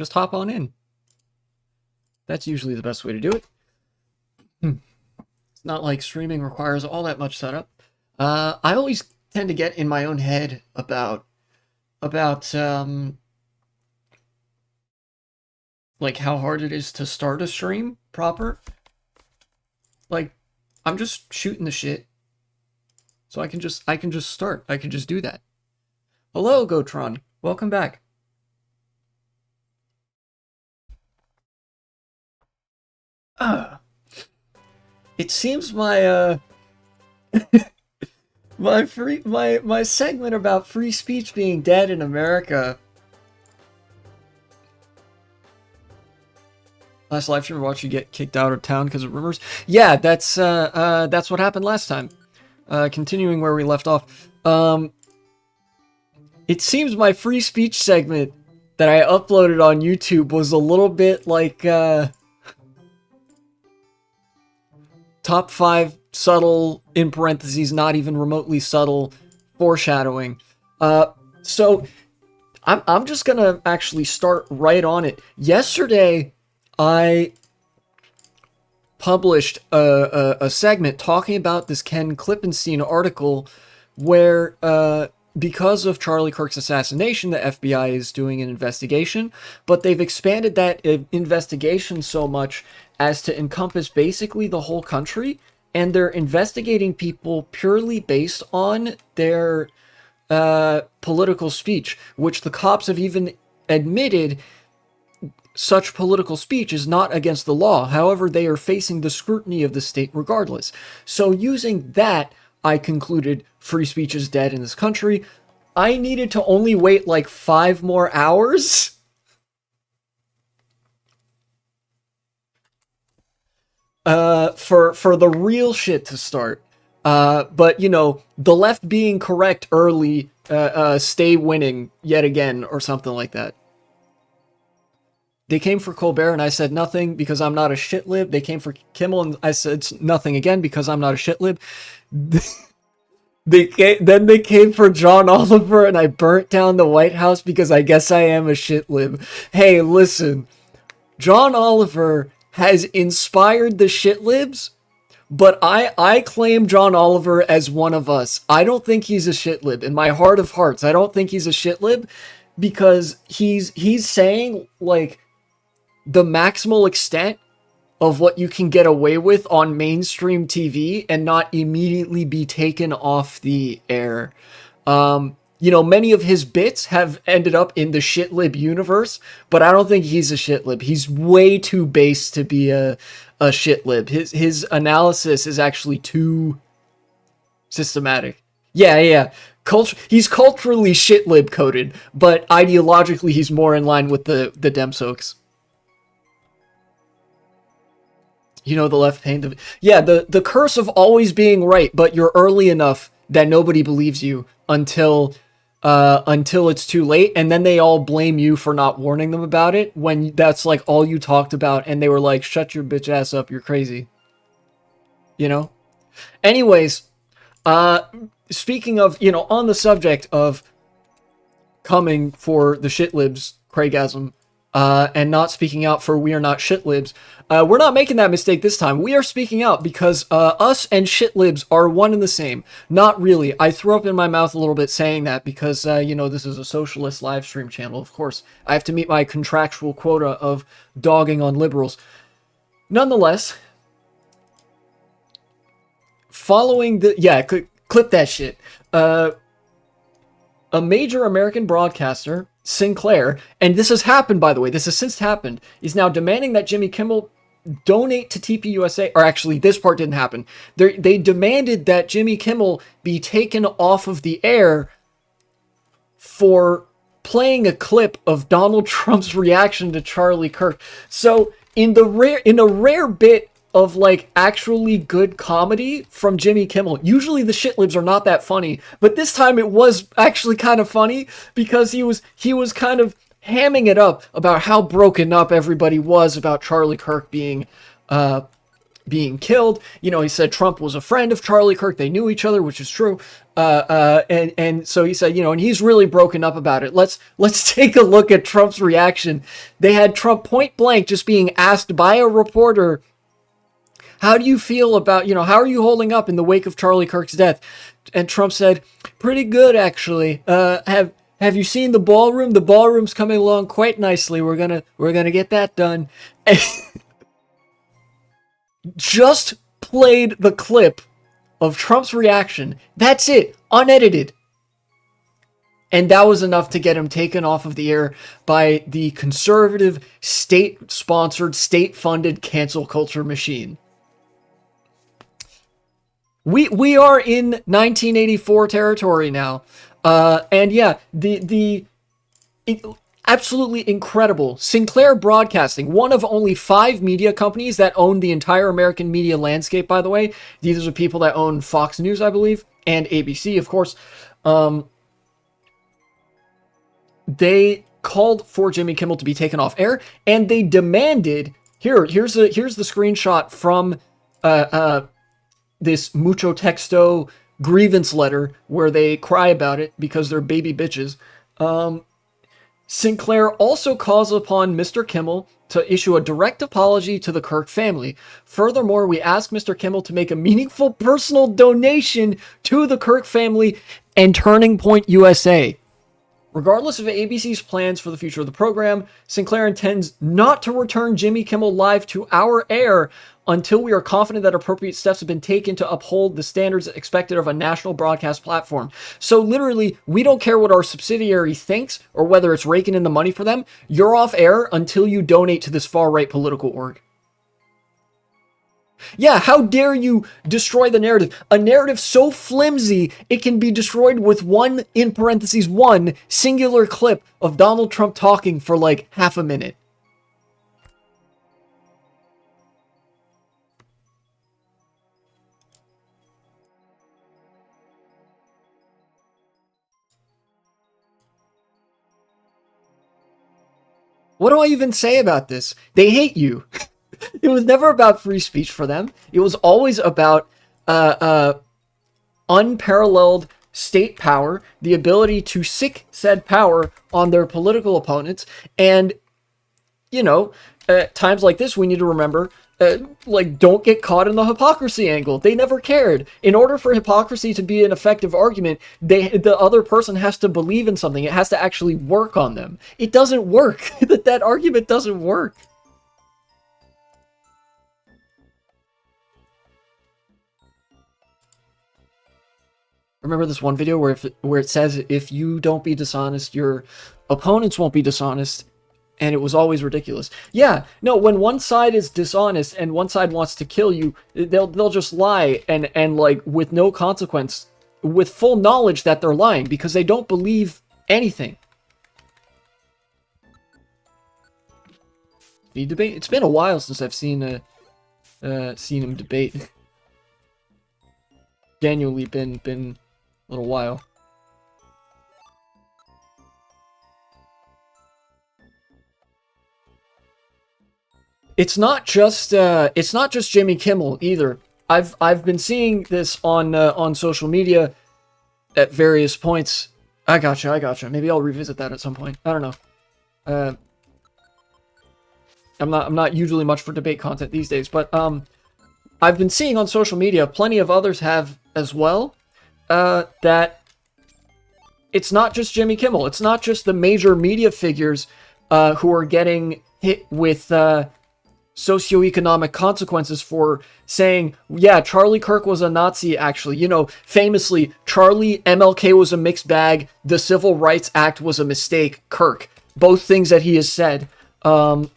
just hop on in. That's usually the best way to do it. It's not like streaming requires all that much setup. I always tend to get in my own head about like how hard it is to start a stream proper. Like, I'm just shooting the shit. So I can just start. I can just do that. Hello, Gotron. Welcome back. It seems my my segment about free speech being dead in America. Last live stream, watch you get kicked out of town because of rumors. Yeah, that's what happened last time. Continuing where we left off. It seems my free speech segment that I uploaded on YouTube was a little bit like top 5 subtle, in parentheses, not even remotely subtle foreshadowing. So I'm just gonna actually start right on it. Yesterday, I published a segment talking about this Ken Klippenstein article where, because of Charlie Kirk's assassination, the FBI is doing an investigation, but they've expanded that investigation so much as to encompass basically the whole country, and they're investigating people purely based on their political speech, which the cops have even admitted such political speech is not against the law. However, they are facing the scrutiny of the state regardless. So using that, I concluded free speech is dead in this country. I needed to only wait like 5 more hours for the real shit to start. But, you know, the left being correct early, stay winning yet again, or something like that. They came for Colbert and I said nothing because I'm not a shitlib. They came for Kimmel and I said nothing again because I'm not a shitlib. Then they came for John Oliver and I burnt down the White House because I guess I am a shitlib. Hey, listen. John Oliver has inspired the shitlibs, but I claim John Oliver as one of us. I don't think he's a shitlib. In my heart of hearts, I don't think he's a shitlib because he's saying, like, the maximal extent of what you can get away with on mainstream TV and not immediately be taken off the air. You know, many of his bits have ended up in the shitlib universe, but I don't think he's a shitlib. He's way too base to be a shitlib. His analysis is actually too systematic. Yeah. He's culturally shitlib coded, but ideologically he's more in line with the Demsoaks. You know, the left pain. Yeah, the curse of always being right, but you're early enough that nobody believes you until it's too late, and then they all blame you for not warning them about it when that's like all you talked about, and they were like, "Shut your bitch ass up, you're crazy." You know. Anyways, speaking of, you know, on the subject of coming for the shitlibs, Craigasm, and not speaking out for we are not shitlibs. We're not making that mistake this time. We are speaking out because us and shitlibs are one and the same. Not really. I threw up in my mouth a little bit saying that because, you know, this is a socialist live stream channel. Of course, I have to meet my contractual quota of dogging on liberals. Nonetheless, following the... Yeah, clip that shit. A major American broadcaster, Sinclair, and this has happened, by the way, this has since happened, is now demanding that Jimmy Kimmel donate to TPUSA, or actually, this part didn't happen. They demanded that Jimmy Kimmel be taken off of the air for playing a clip of Donald Trump's reaction to Charlie Kirk. So, in a rare bit of, like, actually good comedy from Jimmy Kimmel. Usually the shitlibs are not that funny, but this time it was actually kind of funny because he was kind of hamming it up about how broken up everybody was about Charlie Kirk being being killed. You know, he said Trump was a friend of Charlie Kirk. They knew each other, which is true. And so he said, you know, and he's really broken up about it. Let's take a look at Trump's reaction. They had Trump point blank just being asked by a reporter, how do you feel about, you know, how are you holding up in the wake of Charlie Kirk's death? And Trump said, pretty good, actually. Have you seen the ballroom? The ballroom's coming along quite nicely. We're gonna get that done. And just played the clip of Trump's reaction. That's it, unedited. And that was enough to get him taken off of the air by the conservative, state-sponsored, state-funded cancel culture machine. We are in 1984 territory now. And yeah, the absolutely incredible Sinclair Broadcasting, one of only 5 media companies that own the entire American media landscape, by the way. These are people that own Fox News, I believe, and ABC, of course. They called for Jimmy Kimmel to be taken off air, and they demanded, here's the screenshot from this Mucho Texto grievance letter where they cry about it because they're baby bitches. Sinclair also calls upon Mr. Kimmel to issue a direct apology to the Kirk family. Furthermore, we ask Mr. Kimmel to make a meaningful personal donation to the Kirk family and Turning Point USA. Regardless of ABC's plans for the future of the program, Sinclair intends not to return Jimmy Kimmel Live to our air until we are confident that appropriate steps have been taken to uphold the standards expected of a national broadcast platform. So literally, we don't care what our subsidiary thinks or whether it's raking in the money for them. You're off air until you donate to this far-right political org. Yeah, how dare you destroy the narrative? A narrative so flimsy, it can be destroyed with one, in parentheses, one singular clip of Donald Trump talking for like half a minute. What do I even say about this? They hate you. It was never about free speech for them. It was always about unparalleled state power, the ability to sick said power on their political opponents. And, you know, at times like this, we need to remember, like, don't get caught in the hypocrisy angle. They never cared. In order for hypocrisy to be an effective argument, the other person has to believe in something. It has to actually work on them. It doesn't work. That argument doesn't work. Remember this one video where it says if you don't be dishonest, your opponents won't be dishonest, and it was always ridiculous. Yeah, no, when one side is dishonest and one side wants to kill you, they'll just lie and like with no consequence, with full knowledge that they're lying because they don't believe anything. The debate. It's been a while since I've seen him debate. Genuinely been a little while. It's not just Jimmy Kimmel either. I've been seeing this on social media at various points. I gotcha. Maybe I'll revisit that at some point. I don't know. I'm not usually much for debate content these days, but I've been seeing on social media, plenty of others have as well, that it's not just Jimmy Kimmel. It's not just the major media figures who are getting hit with socioeconomic consequences for saying, yeah, Charlie Kirk was a Nazi, actually. You know, famously, MLK was a mixed bag, the Civil Rights Act was a mistake, Kirk. Both things that he has said. People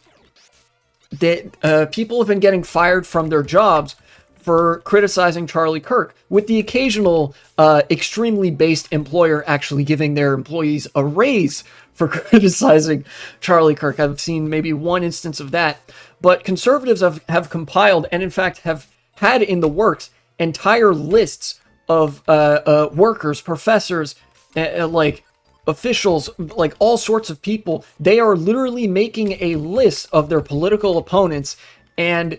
have been getting fired from their jobs for criticizing Charlie Kirk, with the occasional extremely based employer actually giving their employees a raise for criticizing Charlie Kirk. I've seen maybe one instance of that, but conservatives have compiled and in fact have had in the works entire lists of workers, professors, like officials, like all sorts of people. They are literally making a list of their political opponents and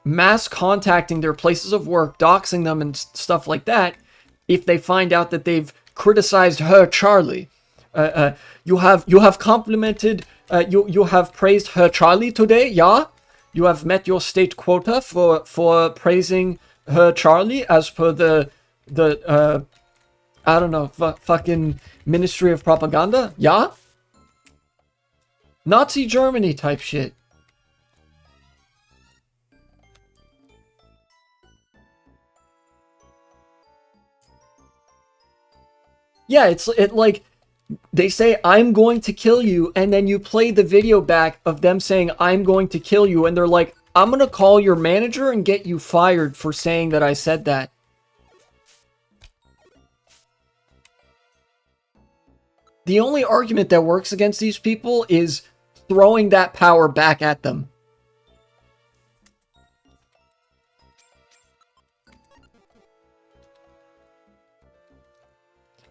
mass contacting their places of work, doxing them and stuff like that, if they find out that they've criticized her Charlie. You have complimented, you have praised her Charlie today, yeah? You have met your state quota for praising her Charlie as per the I don't know, fucking Ministry of Propaganda, yeah? Nazi Germany type shit. Yeah, it like, they say, I'm going to kill you, and then you play the video back of them saying, I'm going to kill you, and they're like, I'm gonna call your manager and get you fired for saying that I said that. The only argument that works against these people is throwing that power back at them.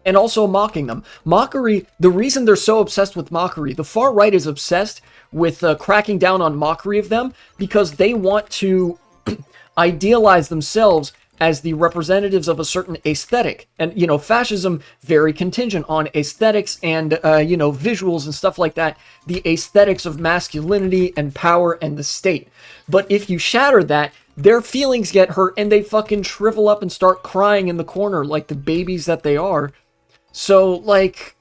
And also mocking them. Mockery, the reason they're so obsessed with mockery, the far right is obsessed with cracking down on mockery of them because they want to idealize themselves as the representatives of a certain aesthetic. And, you know, fascism, very contingent on aesthetics and, you know, visuals and stuff like that. The aesthetics of masculinity and power and the state. But if you shatter that, their feelings get hurt and they fucking shrivel up and start crying in the corner like the babies that they are. So, like,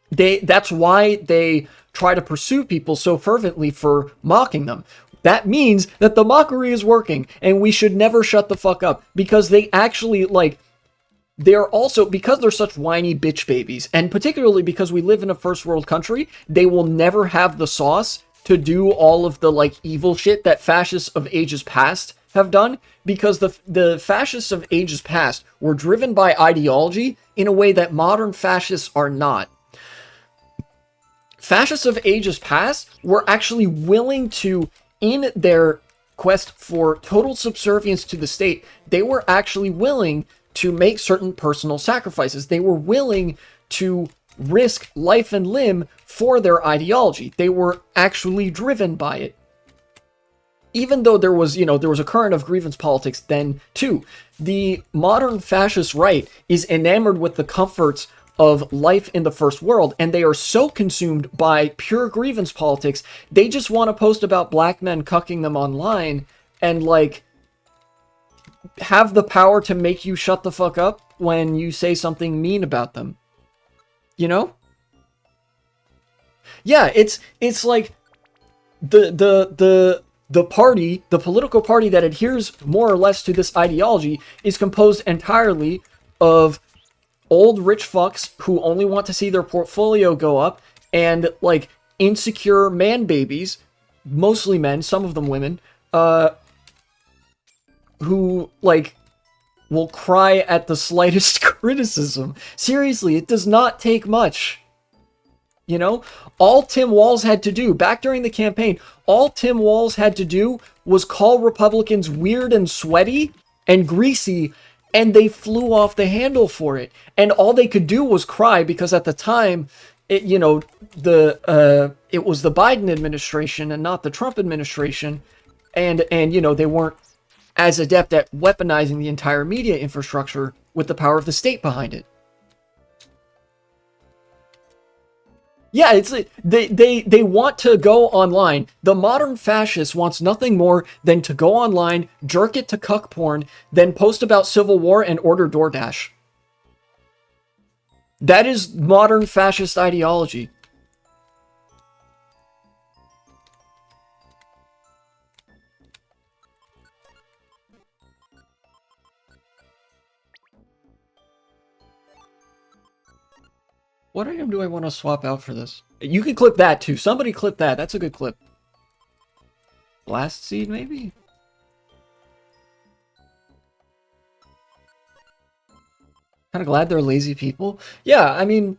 that's why they try to pursue people so fervently for mocking them. That means that the mockery is working, and we should never shut the fuck up, because they actually, like, they're also, because they're such whiny bitch babies, and particularly because we live in a first world country, they will never have the sauce to do all of the, like, evil shit that fascists of ages past have done, because the fascists of ages past were driven by ideology in a way that modern fascists are not. Fascists of ages past were actually willing to, in their quest for total subservience to the state, they were actually willing to make certain personal sacrifices. They were willing to risk life and limb for their ideology. They were actually driven by it. Even though there was, you know, there was a current of grievance politics then too, the modern fascist right is enamored with the comforts of life in the first world, and they are so consumed by pure grievance politics, they just want to post about black men cucking them online and, like, have the power to make you shut the fuck up when you say something mean about them. You know? Yeah, it's like the party, the political party that adheres more or less to this ideology is composed entirely of old rich fucks who only want to see their portfolio go up, and, like, insecure man babies, mostly men, some of them women, who, like, will cry at the slightest criticism. Seriously, it does not take much. You know? All Tim Walz had to do, back during the campaign, all Tim Walz had to do was call Republicans weird and sweaty and greasy, and they flew off the handle for it. And all they could do was cry, because at the time, it, you know, it was the Biden administration and not the Trump administration, and you know, they weren't as adept at weaponizing the entire media infrastructure with the power of the state behind it. Yeah, it's they want to go online. The modern fascist wants nothing more than to go online, jerk it to cuck porn, then post about Civil War and order DoorDash. That is modern fascist ideology. What item do I want to swap out for this? You can clip that too. Somebody clip that. That's a good clip. Blast Seed, maybe? Kind of glad they're lazy people. Yeah, I mean,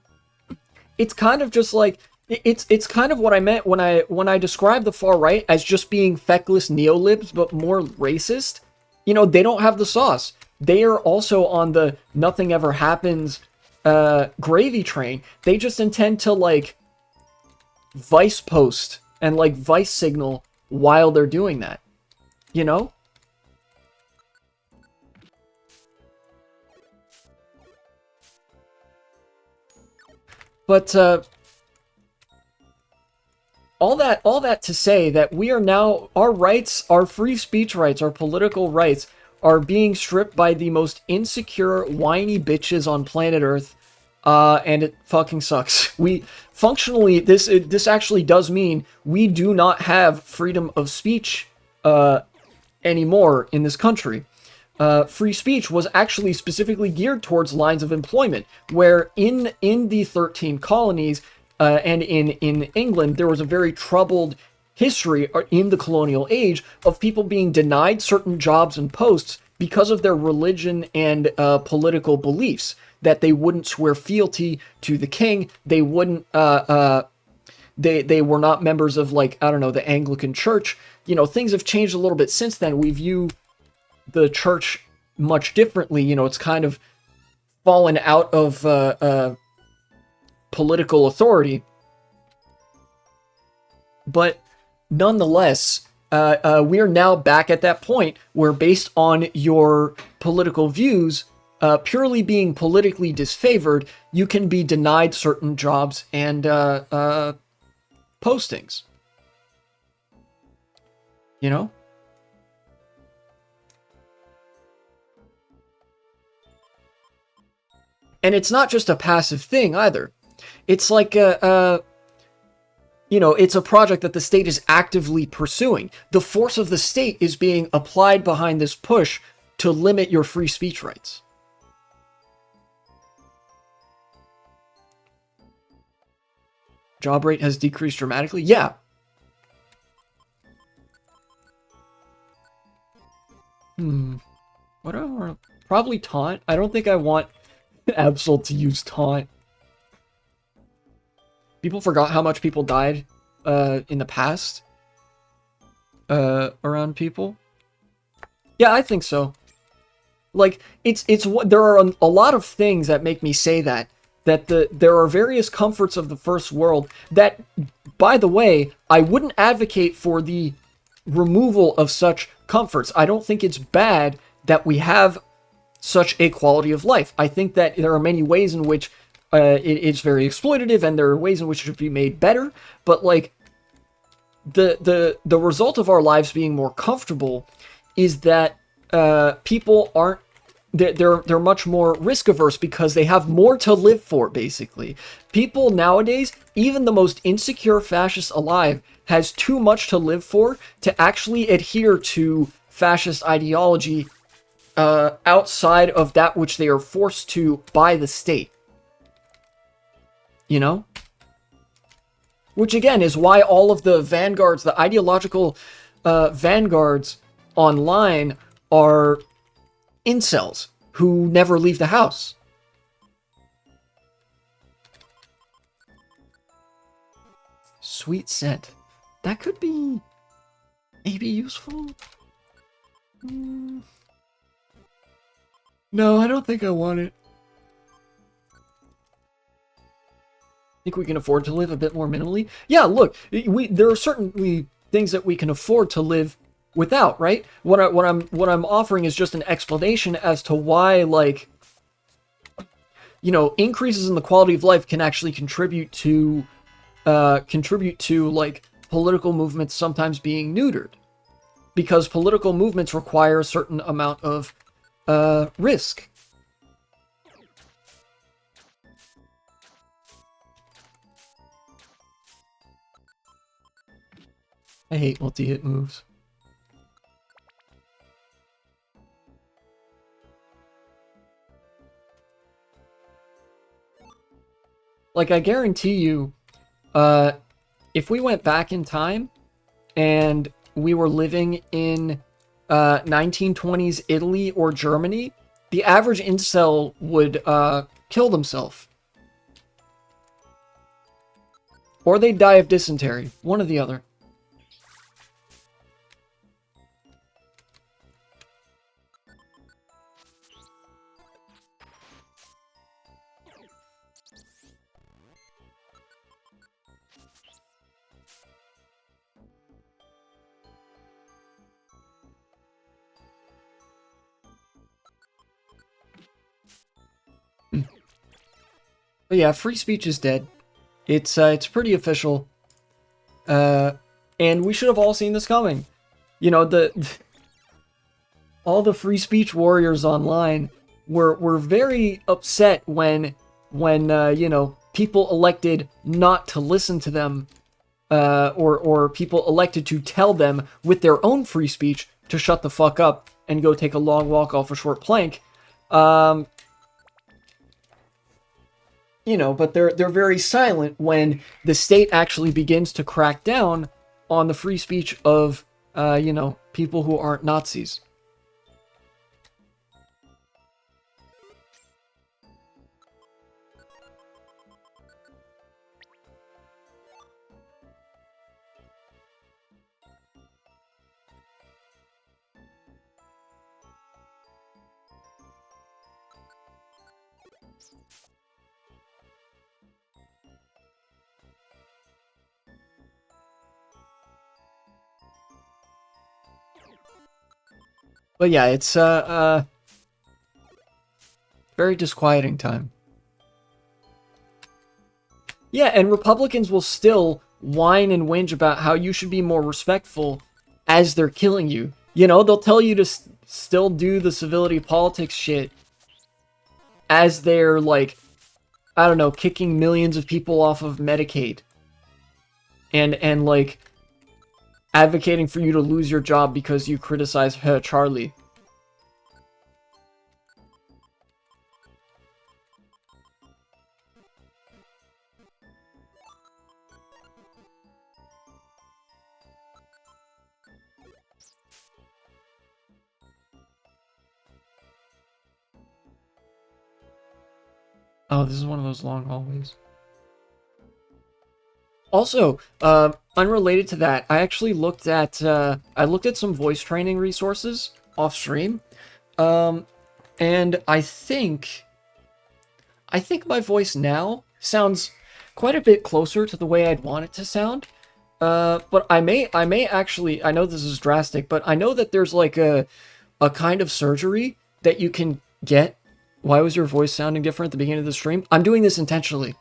it's kind of just like, it's kind of what I meant when I described the far right as just being feckless neolibs, but more racist. You know, they don't have the sauce. They are also on the nothing ever happens gravy train. They just intend to, like, vice post and, like, vice signal while they're doing that. you know? But all that to say that we are now, our rights, our free speech rights, our political rights are being stripped by the most insecure, whiny bitches on planet Earth. And it fucking sucks. We functionally, this actually does mean we do not have freedom of speech anymore in this country. Free speech was actually specifically geared towards lines of employment, where in the 13 colonies and in England, there was a very troubled history in the colonial age of people being denied certain jobs and posts because of their religion and political beliefs. That they wouldn't swear fealty to the king, they wouldn't they were not members of, like, I don't know, the Anglican Church. You know, things have changed a little bit since then. We view the church much differently. You know, it's kind of fallen out of political authority. But nonetheless, we are now back at that point where, based on your political views, purely being politically disfavored, you can be denied certain jobs and postings. You know? And it's not just a passive thing either. It's like it's a project that the state is actively pursuing. The force of the state is being applied behind this push to limit your free speech rights. Job rate has decreased dramatically? Yeah. What do I want? Probably taunt. I don't think I want Absol to use taunt. People forgot how much people died in the past around people. Yeah, I think so. Like, it's what there are a lot of things that make me say that there are various comforts of the first world that, by the way, I wouldn't advocate for the removal of such comforts. I don't think it's bad that we have such a quality of life. I think that there are many ways in which it's very exploitative, and there are ways in which it should be made better. But, like, the result of our lives being more comfortable is that people aren't, they're much more risk averse because they have more to live for, basically. People nowadays, even the most insecure fascist alive, has too much to live for to actually adhere to fascist ideology outside of that which they are forced to by the state. You know? Which, again, is why all of the vanguards, the ideological vanguards online are incels who never leave the house. Sweet scent. That could be maybe useful? No, I don't think I want it. Think we can afford to live a bit more minimally? Yeah, look, there are certainly things that we can afford to live without, right? What I'm offering is just an explanation as to why, like, increases in the quality of life can actually contribute to like political movements sometimes being neutered, because political movements require a certain amount of risk. I hate multi-hit moves. Like, I guarantee you, if we went back in time and we were living in 1920s Italy or Germany, the average incel would kill themselves. Or they'd die of dysentery. One or the other. But yeah, free speech is dead. It's pretty official. And we should have all seen this coming. You know, all the free speech warriors online were very upset when you know, people elected not to listen to them, or people elected to tell them with their own free speech to shut the fuck up and go take a long walk off a short plank. You know, but they're very silent when the state actually begins to crack down on the free speech of, you know, people who aren't Nazis. But yeah, it's very disquieting time. Yeah, and Republicans will still whine and whinge about how you should be more respectful as they're killing you. You know, they'll tell you to still do the civility politics shit as they're, like, I don't know, kicking millions of people off of Medicaid. And like, advocating for you to lose your job because you criticize Charlie. Oh, this is one of those long hallways. Also, unrelated to that, I actually looked at some voice training resources off stream, and I think my voice now sounds quite a bit closer to the way I'd want it to sound. But I may actually, I know this is drastic, but I know that there's like a kind of surgery that you can get. Why was your voice sounding different at the beginning of the stream? I'm doing this intentionally.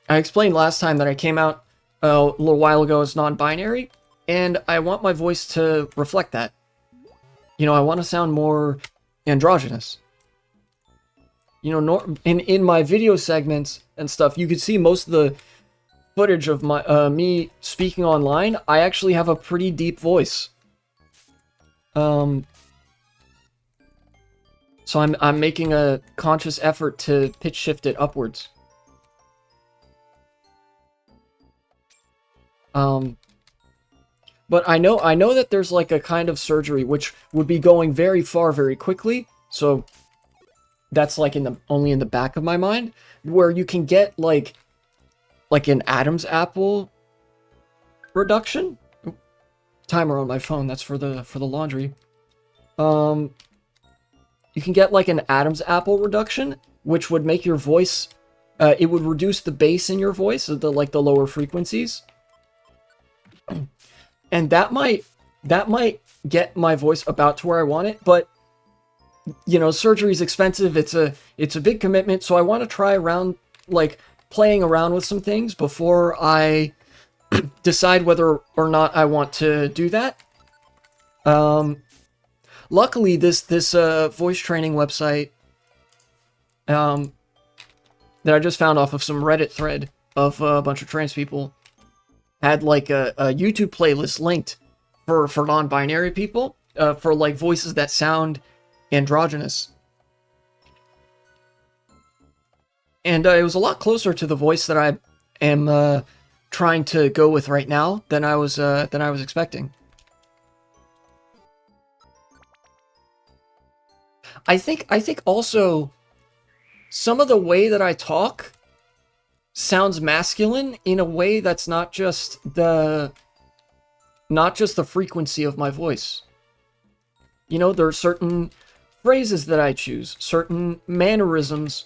I explained last time that I came out a little while ago as non-binary, and I want my voice to reflect that. You know, I want to sound more androgynous. You know, in my video segments and stuff, you could see most of the footage of my me speaking online. I actually have a pretty deep voice. So I'm making a conscious effort to pitch shift it upwards. But I know that there's like a kind of surgery which would be going very far very quickly. So that's like only in the back of my mind, where you can get like an Adam's apple reduction. Timer on my phone. That's for the laundry. You can get like an Adam's apple reduction, which would make your voice. It would reduce the bass in your voice, the lower frequencies. And that might get my voice about to where I want it, but you know, surgery is expensive. It's a big commitment, so I want to try around, like, playing around with some things before I decide whether or not I want to do that. Luckily, this voice training website that I just found off of some Reddit thread of a bunch of trans people had like a YouTube playlist linked for non-binary people, for like voices that sound androgynous. And it was a lot closer to the voice that I am trying to go with right now than I was expecting. I think also some of the way that I talk sounds masculine in a way that's not just the frequency of my voice. You know, there are certain phrases that I choose, certain mannerisms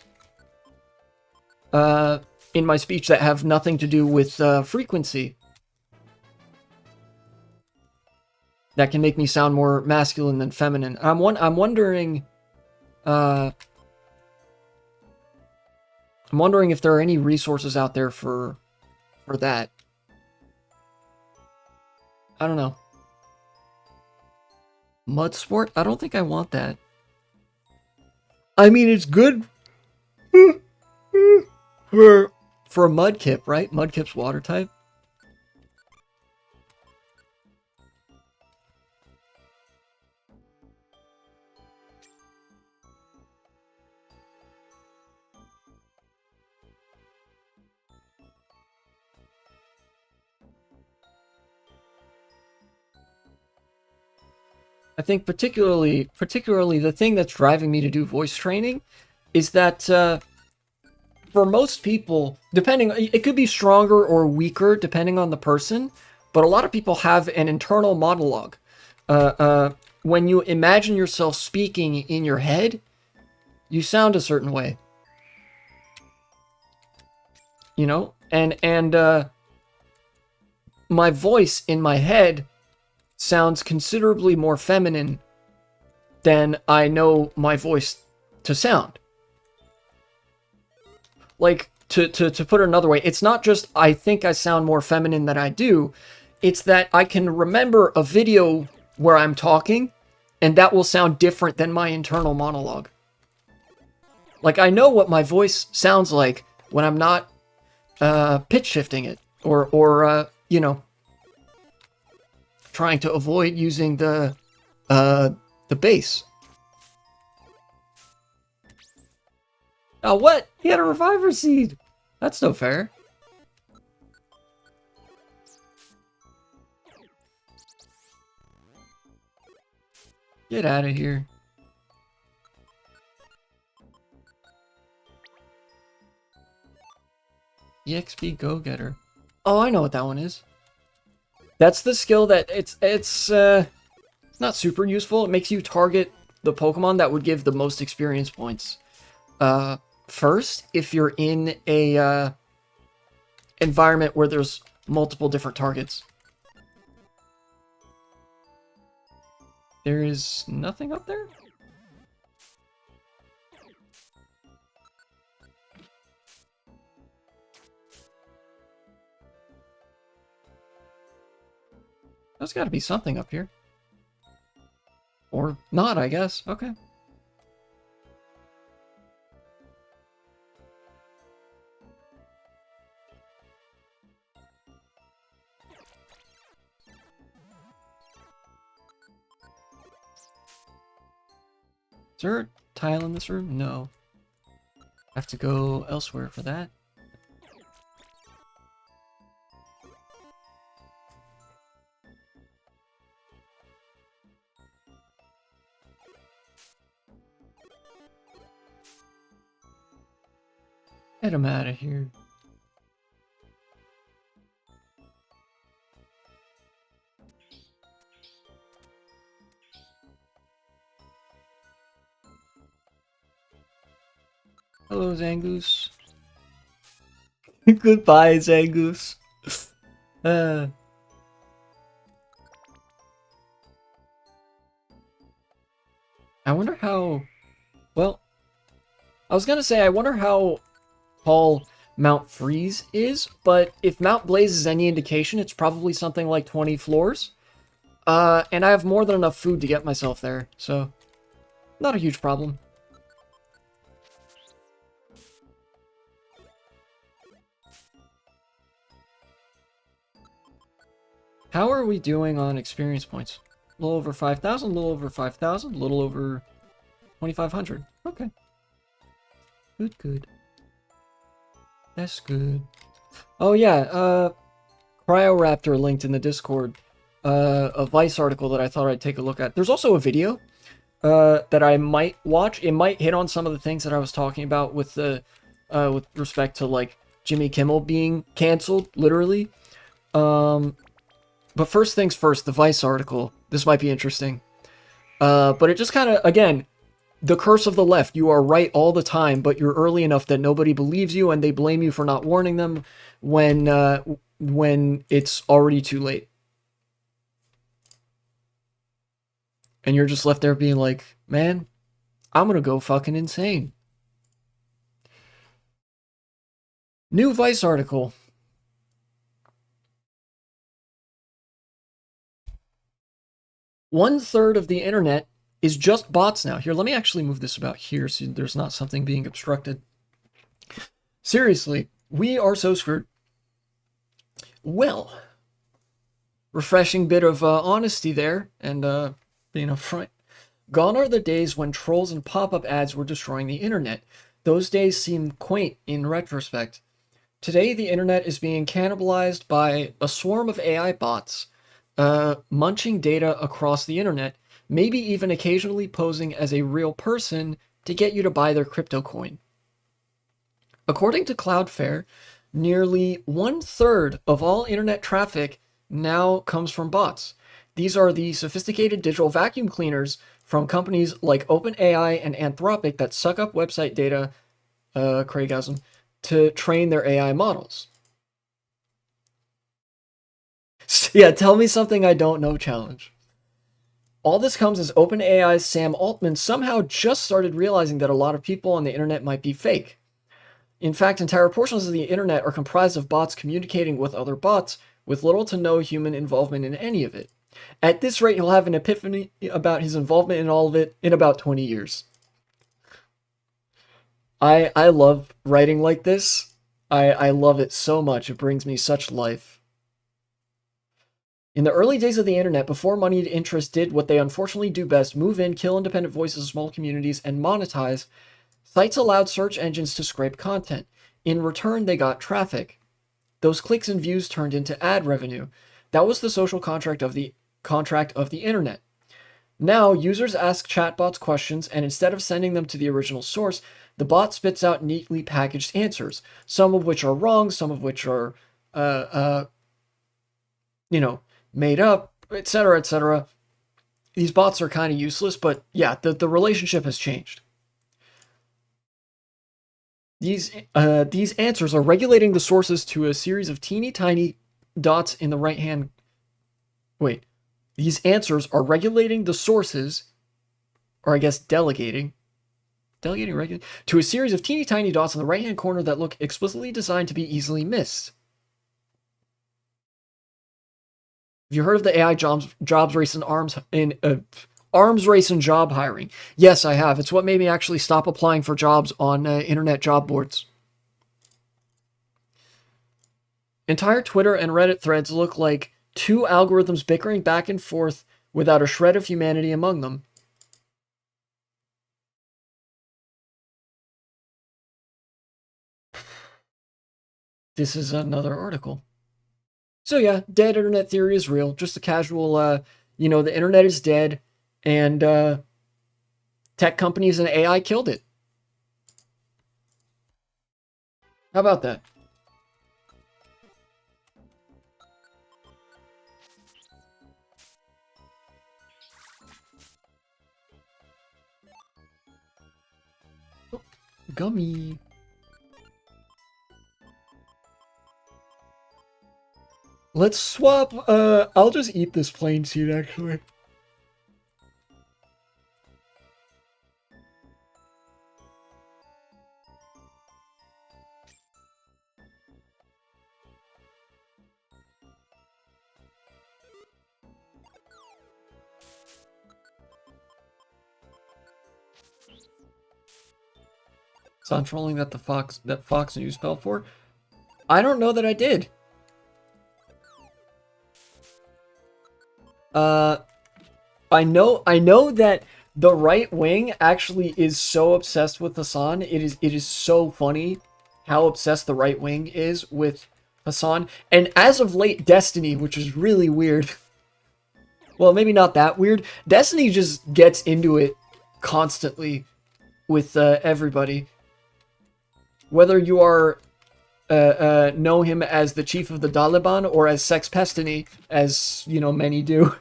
in my speech that have nothing to do with frequency, that can make me sound more masculine than feminine. I'm wondering I'm wondering if there are any resources out there for that. I don't know. Mud sport? I don't think I want that. I mean, it's good for a Mudkip, right? Mudkip's water type. I think particularly the thing that's driving me to do voice training is that for most people, depending, it could be stronger or weaker depending on the person, but a lot of people have an internal monologue. When you imagine yourself speaking in your head, you sound a certain way. You know, and my voice in my head sounds considerably more feminine than I know my voice to sound. Like, to put it another way, it's not just I think I sound more feminine than I do, it's that I can remember a video where I'm talking, and that will sound different than my internal monologue. Like, I know what my voice sounds like when I'm not pitch shifting it, or you know, trying to avoid using the bass. Oh, what? He had a reviver seed! That's no fair. Get out of here. EXP Go-Getter. Oh, I know what that one is. That's the skill that it's not super useful. It makes you target the Pokemon that would give the most experience points. First, if you're in a environment where there's multiple different targets. There is nothing up there? There's got to be something up here. Or not, I guess. Okay. Is there a tile in this room? No. I have to go elsewhere for that. Get him out of here. Hello, Zangoose. Goodbye, Zangoose. I wonder how... Well, I was gonna say, I wonder how tall Mount Freeze is, but if Mount Blaze is any indication, it's probably something like 20 floors. And I have more than enough food to get myself there, so not a huge problem. How are we doing on experience points? A little over 5,000, a little over 5,000, a little over 2,500. Okay. Good, good. That's good. Oh yeah, Cryoraptor linked in the Discord. A Vice article that I thought I'd take a look at. There's also a video that I might watch. It might hit on some of the things that I was talking about with the with respect to like Jimmy Kimmel being canceled, literally. But first things first, the Vice article. This might be interesting. But it just kind of, again, the curse of the left. You are right all the time, but you're early enough that nobody believes you, and they blame you for not warning them when it's already too late. And you're just left there being like, man, I'm gonna go fucking insane. New Vice article. One-third of the internet is just bots now. Here, let me actually move this about here so there's not something being obstructed. Seriously, we are so screwed. Well, refreshing bit of honesty there and being upfront. Gone are the days when trolls and pop-up ads were destroying the internet. Those days seem quaint in retrospect. Today, the internet is being cannibalized by a swarm of AI bots, munching data across the internet, maybe even occasionally posing as a real person to get you to buy their crypto coin. According to Cloudflare, nearly 1/3 of all internet traffic now comes from bots. These are the sophisticated digital vacuum cleaners from companies like OpenAI and Anthropic that suck up website data, Craigasm, to train their AI models. Yeah, tell me something I don't know challenge. All this comes as OpenAI's Sam Altman somehow just started realizing that a lot of people on the internet might be fake. In fact, entire portions of the internet are comprised of bots communicating with other bots with little to no human involvement in any of it. At this rate, he'll have an epiphany about his involvement in all of it in about 20 years. I love writing like this. I love it so much. It brings me such life. In the early days of the internet, before moneyed interests did what they unfortunately do best, move in, kill independent voices of small communities, and monetize, sites allowed search engines to scrape content. In return, they got traffic. Those clicks and views turned into ad revenue. That was the social contract of the internet. Now, users ask chatbots questions, and instead of sending them to the original source, the bot spits out neatly packaged answers, some of which are wrong, some of which are, made up, etc., etc. These bots are kind of useless, but yeah, the relationship has changed. These answers are regulating the sources to a series of teeny tiny dots in the right hand. Wait, these answers are regulating the sources, or I guess delegating to a series of teeny tiny dots in the right hand corner that look explicitly designed to be easily missed. Have you heard of the AI jobs race in arms race and job hiring? Yes, I have. It's what made me actually stop applying for jobs on internet job boards. Entire Twitter and Reddit threads look like two algorithms bickering back and forth without a shred of humanity among them. This is another article. So yeah, dead internet theory is real. Just a casual, the internet is dead, and tech companies and AI killed it. How about that? Oh, gummy. Let's swap, I'll just eat this plain seed, actually. It's on trolling that Fox News fell for. I don't know that I did. I know that the right wing actually is so obsessed with Hasan. It is so funny how obsessed the right wing is with Hasan. And as of late, Destiny, which is really weird. Well, maybe not that weird. Destiny just gets into it constantly with everybody. Whether you are know him as the chief of the Taliban or as Sex Pestiny, as many do.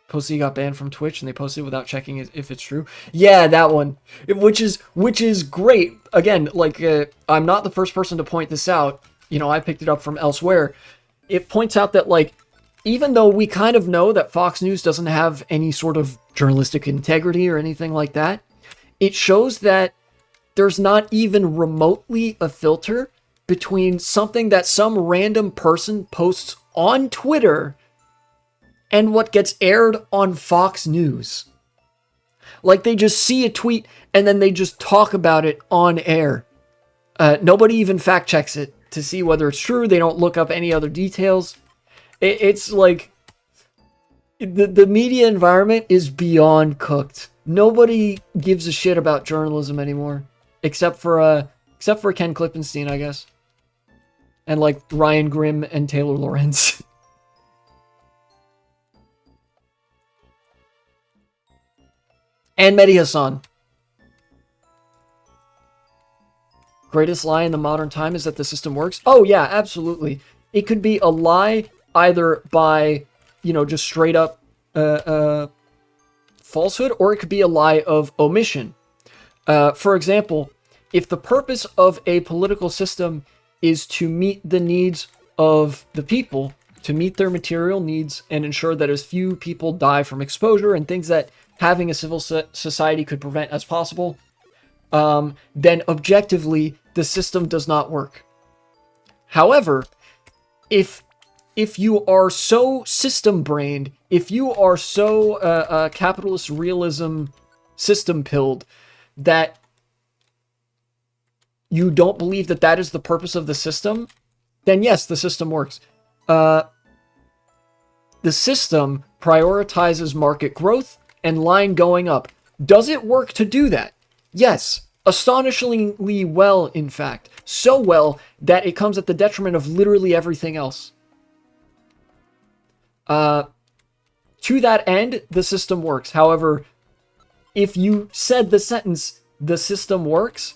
Posted got banned from Twitch, and they posted without checking if it's true. Yeah, that one, which is great. Again, like I'm not the first person to point this out. I picked it up from elsewhere. It points out that even though we kind of know that Fox News doesn't have any sort of journalistic integrity or anything like that, it shows that there's not even remotely a filter between something that some random person posts on Twitter and what gets aired on Fox News. Like, they just see a tweet and then they just talk about it on air. Nobody even fact checks it to see whether it's true. They don't look up any other details. It's like the media environment is beyond cooked. Nobody gives a shit about journalism anymore, except for Ken Klippenstein, I guess, and like Ryan Grimm and Taylor Lorenz. And Mehdi Hassan. Greatest lie in the modern time is that the system works? Oh yeah, absolutely. It could be a lie either by, just straight up falsehood, or it could be a lie of omission. For example, if the purpose of a political system is to meet the needs of the people, to meet their material needs and ensure that as few people die from exposure and things that having a civil society could prevent as possible, then objectively the system does not work. However, if you are so system-brained, if you are so capitalist realism system-pilled that you don't believe that that is the purpose of the system, then yes, the system works. The system prioritizes market growth and line going up. Does it work to do that? Yes. Astonishingly well, in fact. So well that it comes at the detriment of literally everything else. To that end, the system works. However, if you said the sentence, the system works,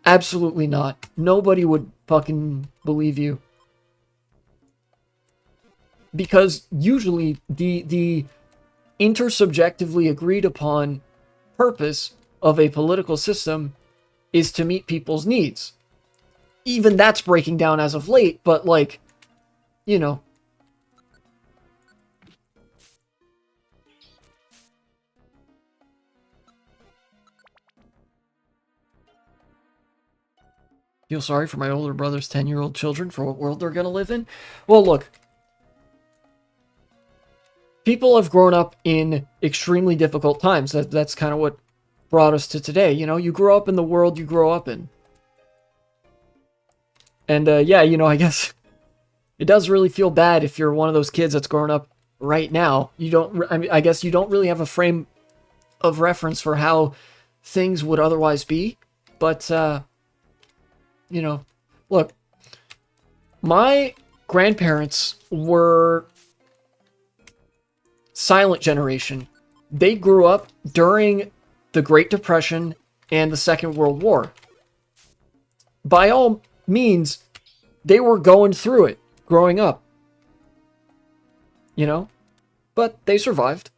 absolutely not. Nobody would fucking believe you. Because usually the intersubjectively agreed upon purpose of a political system is to meet people's needs. Even that's breaking down as of late, but like, Feel sorry for my older brother's 10-year-old children for what world they're gonna live in? Well, look. People have grown up in extremely difficult times. That's kind of what brought us to today. You grow up in the world you grow up in. And, yeah, I guess it does really feel bad if you're one of those kids that's growing up right now. I guess you don't really have a frame of reference for how things would otherwise be. But, look, my grandparents were silent generation. They grew up during the Great Depression and the Second World War. By all means, they were going through it growing up. But they survived.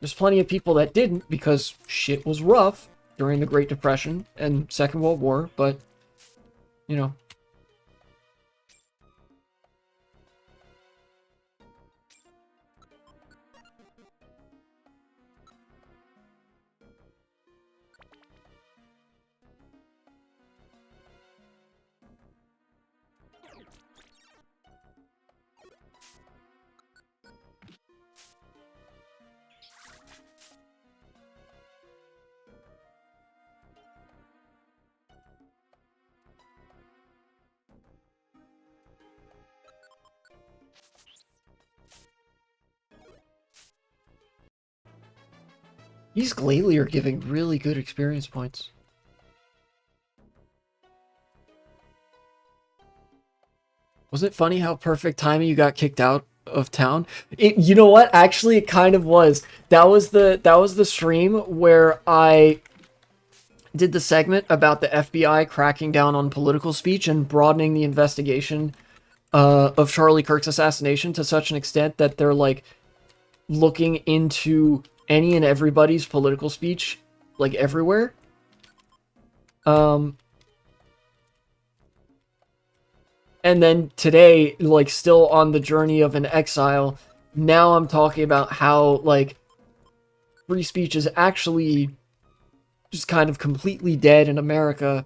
There's plenty of people that didn't because shit was rough during the Great Depression and Second World War, but, these Glalie are giving really good experience points. Wasn't it funny how perfect timing you got kicked out of town? You know what? Actually, it kind of was. That was the stream where I did the segment about the FBI cracking down on political speech and broadening the investigation of Charlie Kirk's assassination to such an extent that they're like looking into any and everybody's political speech, like everywhere. And then today, like still on the journey of an exile, now I'm talking about how like free speech is actually just kind of completely dead in America,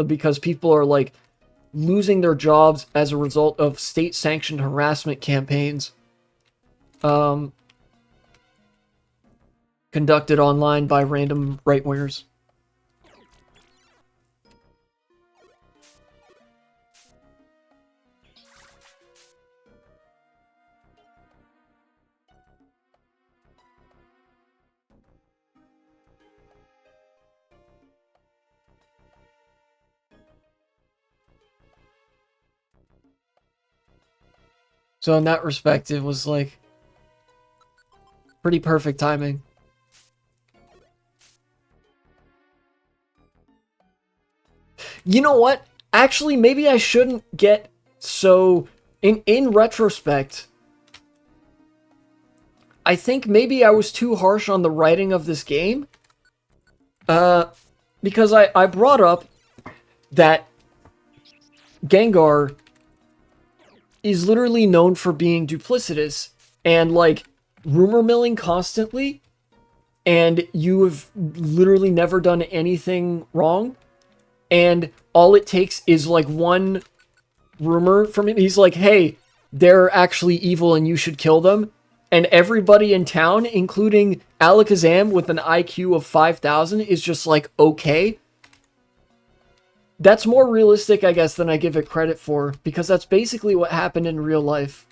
because people are like losing their jobs as a result of state-sanctioned harassment campaigns conducted online by random right-wingers. So in that respect, it was like pretty perfect timing. You know what? Actually, maybe I shouldn't get so in retrospect. I think maybe I was too harsh on the writing of this game. Because I brought up that Gengar is literally known for being duplicitous and like rumor milling constantly, and you have literally never done anything wrong, and all it takes is like one rumor from him. He's like, hey, they're actually evil and you should kill them, and everybody in town, including Alakazam with an IQ of 5,000, is just like, okay. That's more realistic, I guess, than I give it credit for, because that's basically what happened in real life.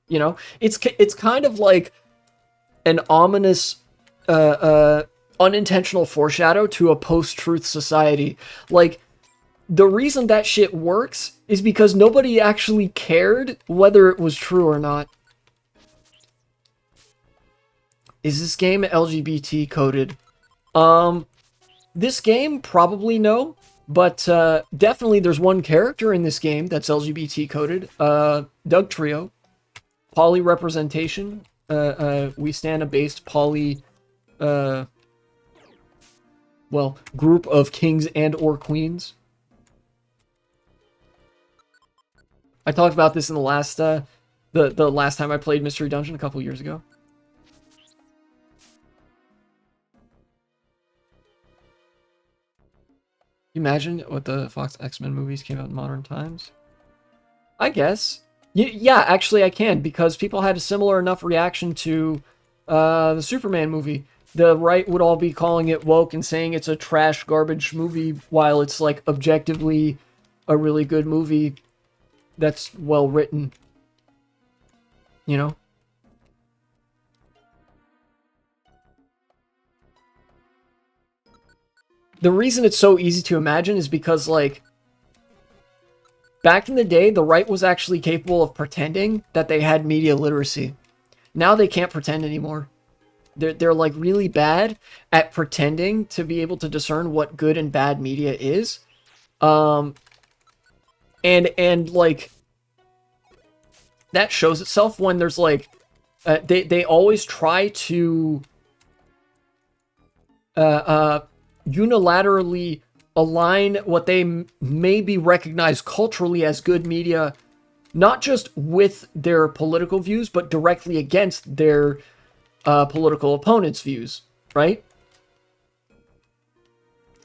You know, it's kind of like an ominous, unintentional foreshadow to a post-truth society. Like, the reason that shit works is because nobody actually cared whether it was true or not. Is this game LGBT coded? This game, probably no. But definitely there's one character in this game that's LGBT coded. Dugtrio. Poly representation. We stand a based poly well, group of kings and or queens. I talked about this in the last the last time I played Mystery Dungeon a couple years ago. You imagine what the Fox X-Men movies came out in modern times? I guess. Yeah, actually I can, because people had a similar enough reaction to the Superman movie. The right would all be calling it woke and saying it's a trash garbage movie, while it's like objectively a really good movie that's well written. You know? The reason it's so easy to imagine is because, like, back in the day, the right was actually capable of pretending that they had media literacy. Now they can't pretend anymore. They're like really bad at pretending to be able to discern what good and bad media is. And like that shows itself when there's like they always try to unilaterally align what they maybe recognize culturally as good media, not just with their political views, but directly against their political opponents' views, right?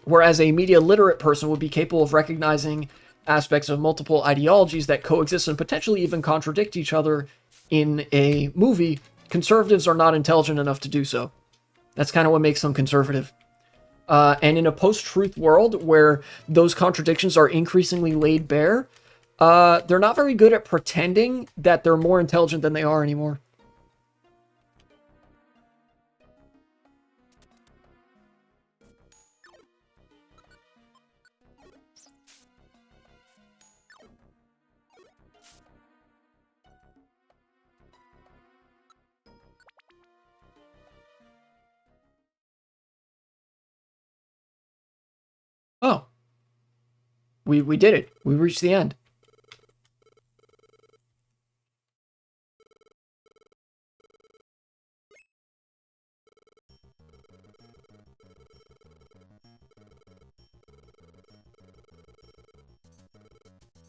Whereas a media literate person would be capable of recognizing aspects of multiple ideologies that coexist and potentially even contradict each other in a movie. Conservatives are not intelligent enough to do so. That's kind of what makes them conservative. And in a post-truth world where those contradictions are increasingly laid bare, they're not very good at pretending that they're more intelligent than they are anymore. Oh. We did it. We reached the end.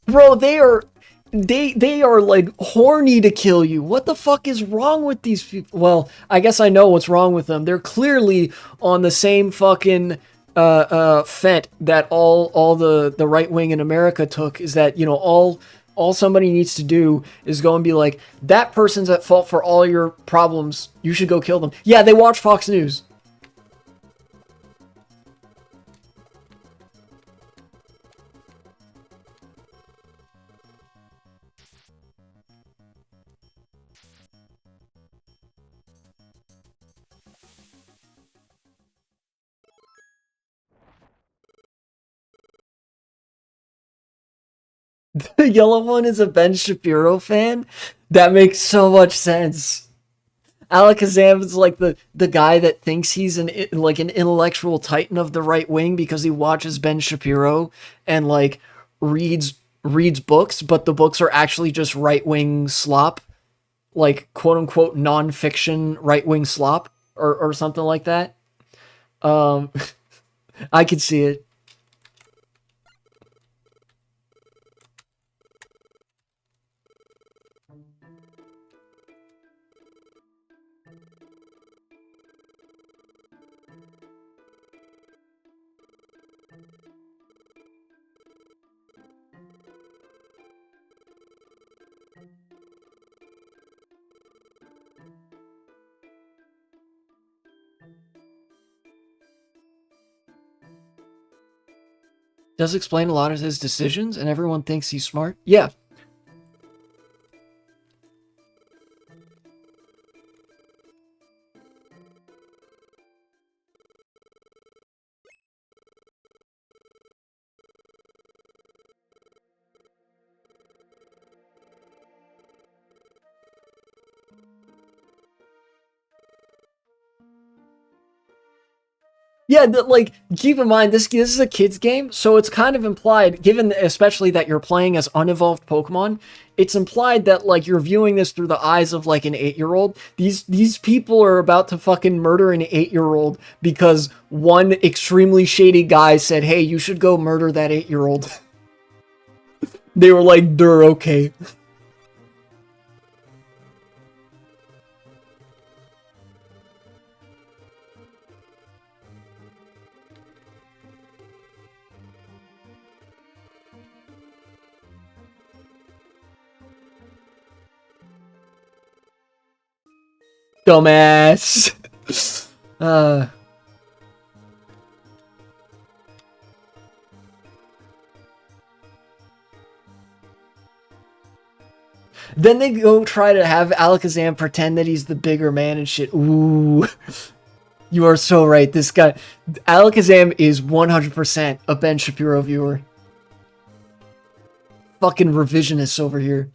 Bro, they are... they are like horny to kill you. What the fuck is wrong with these people? Well, I guess I know what's wrong with them. They're clearly on the same fucking fet that all the right wing in America took. Is that, you know, all somebody needs to do is go and be like, that person's at fault for all your problems. You should go kill them. Yeah, they watch Fox News. The yellow one is a Ben Shapiro fan. That makes so much sense. Alakazam is like the guy that thinks he's an intellectual titan of the right wing because he watches Ben Shapiro and like reads reads books, but the books are actually just right wing slop, like quote unquote nonfiction right wing slop or something like that. Um, I could see it. Does explain a lot of his decisions, and everyone thinks he's smart. Yeah, yeah, like keep in mind this is a kids game, so it's kind of implied, given especially that you're playing as unevolved Pokemon, it's implied that like you're viewing this through the eyes of like an 8-year-old. These people are about to fucking murder an 8-year-old because one extremely shady guy said, "Hey, you should go murder that 8-year-old." They were like, "They're okay." Dumbass. uh then they go try to have Alakazam pretend that he's the bigger man and shit. Ooh. You are so right. This guy, Alakazam, is 100% a Ben Shapiro viewer. Fucking revisionists over here.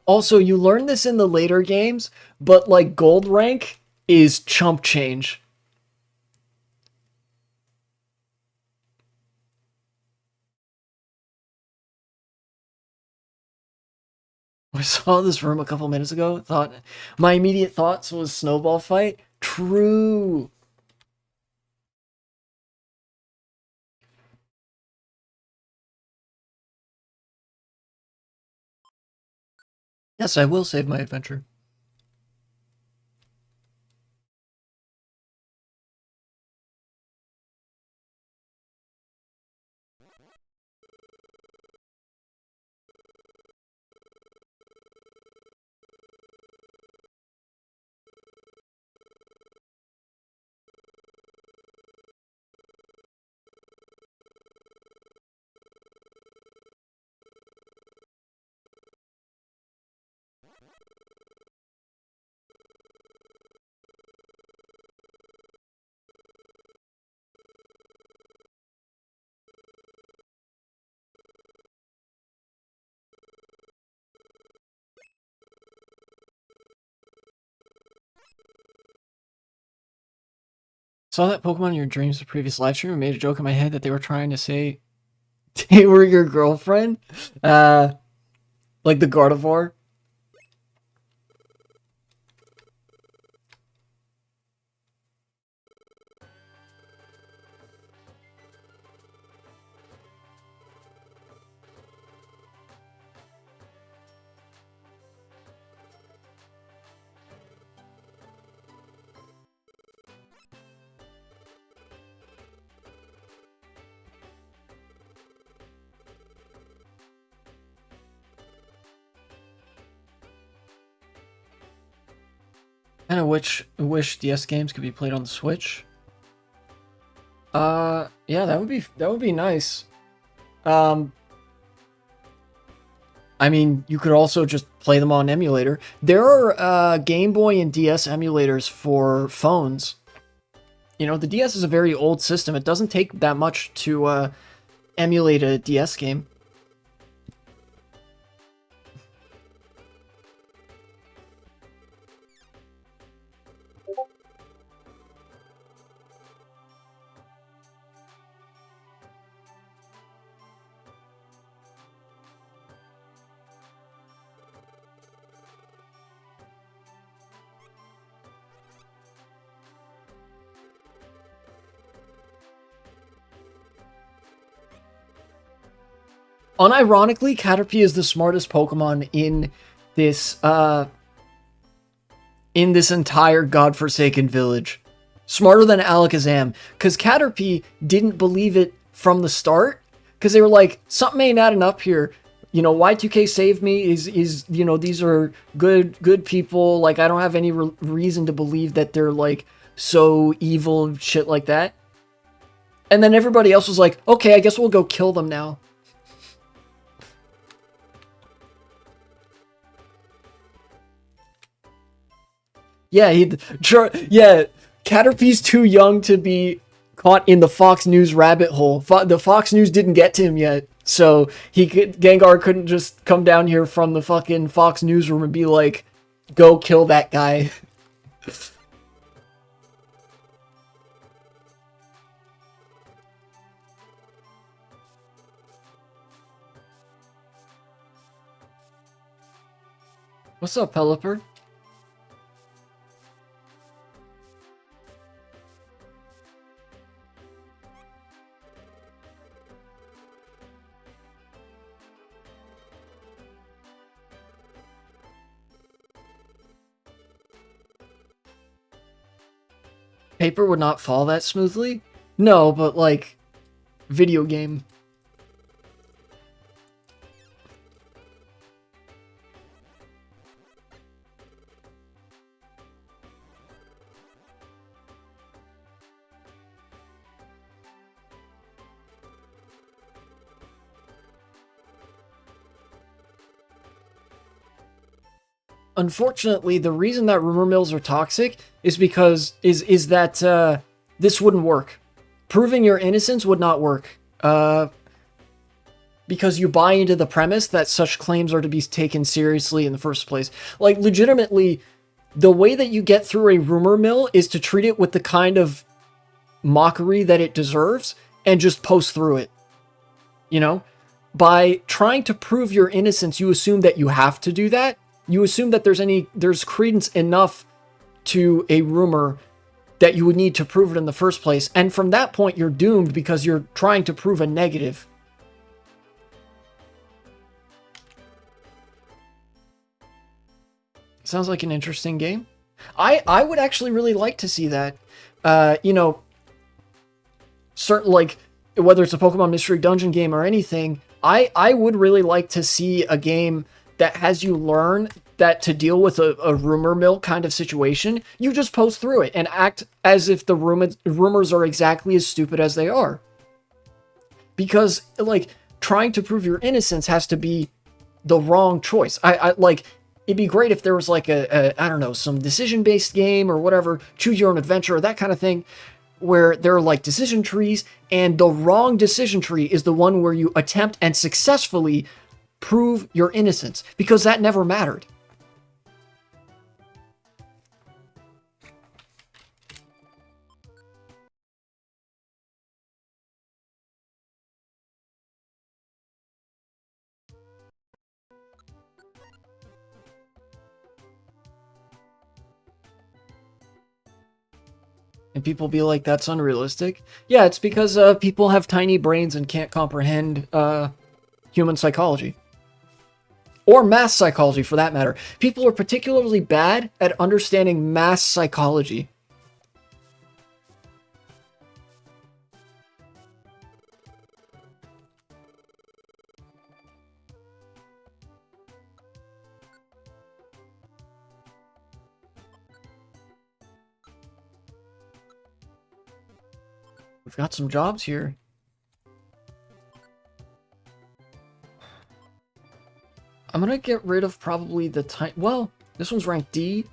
Also, you learn this in the later games, but like gold rank is chump change. I saw this room a couple minutes ago. Thought my immediate thoughts was snowball fight. True. Yes, I will save my adventure. Saw that Pokemon in your dreams the previous live stream and made a joke in my head that they were trying to say they were your girlfriend. Like the Gardevoir. And I wish DS games could be played on the Switch. Yeah, that would be nice. I mean, you could also just play them on emulator. There are Game Boy and DS emulators for phones. You know, the DS is a very old system. It doesn't take that much to emulate a DS game. Unironically, Caterpie is the smartest Pokemon in this entire godforsaken village. Smarter than Alakazam, because Caterpie didn't believe it from the start, because they were like, something ain't adding up here. You know, Y2K saved me, is you know, these are good people, like, I don't have any reason to believe that they're, like, so evil, shit like that. And then everybody else was like, okay, I guess we'll go kill them now. Yeah, yeah, Caterpie's too young to be caught in the Fox News rabbit hole. The Fox News didn't get to him yet, so Gengar couldn't just come down here from the fucking Fox newsroom and be like, go kill that guy. What's up, Pelipper? Paper would not fall that smoothly? No, but like, video game. Unfortunately, the reason that rumor mills are toxic is because this wouldn't work. Proving your innocence would not work. Because you buy into the premise that such claims are to be taken seriously in the first place. Like, legitimately, the way that you get through a rumor mill is to treat it with the kind of mockery that it deserves and just post through it. You know? By trying to prove your innocence, you assume that you have to do that. You assume that there's credence enough to a rumor that you would need to prove it in the first place. And from that point, you're doomed because you're trying to prove a negative. Sounds like an interesting game. I would actually really like to see that. You know, certain, like, whether it's a Pokemon Mystery Dungeon game or anything, I would really like to see a game that has you learn that to deal with a rumor mill kind of situation, you just post through it and act as if the rumors are exactly as stupid as they are. Because, like, trying to prove your innocence has to be the wrong choice. I like, it'd be great if there was like I don't know, some decision-based game or whatever, choose your own adventure or that kind of thing, where there are like decision trees, and the wrong decision tree is the one where you attempt and successfully prove your innocence, because that never mattered. And people be like, that's unrealistic. Yeah, it's because people have tiny brains and can't comprehend human psychology. Or mass psychology, for that matter. People are particularly bad at understanding mass psychology. We've got some jobs here. I'm gonna get rid of probably the time. Well, this one's ranked D.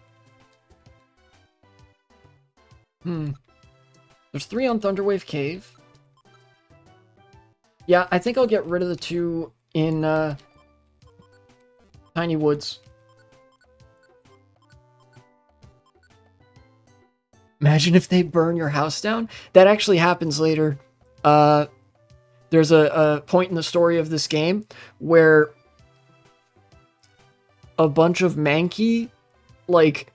There's 3 on Thunderwave Cave. Yeah, I think I'll get rid of the 2 in Tiny Woods. Imagine if they burn your house down. That actually happens later. There's a point in the story of this game where a bunch of Mankey, like,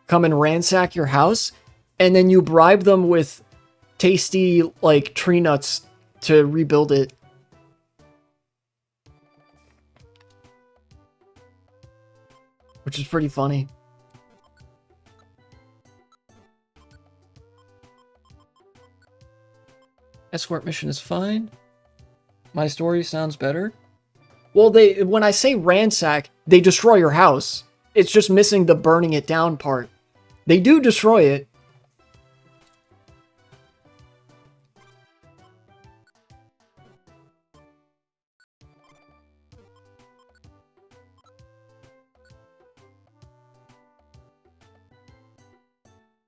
come and ransack your house, and then you bribe them with tasty, like, tree nuts to rebuild it. Which is pretty funny. Escort mission is fine. My story sounds better. Well, when I say ransack, they destroy your house. It's just missing the burning it down part. They do destroy it.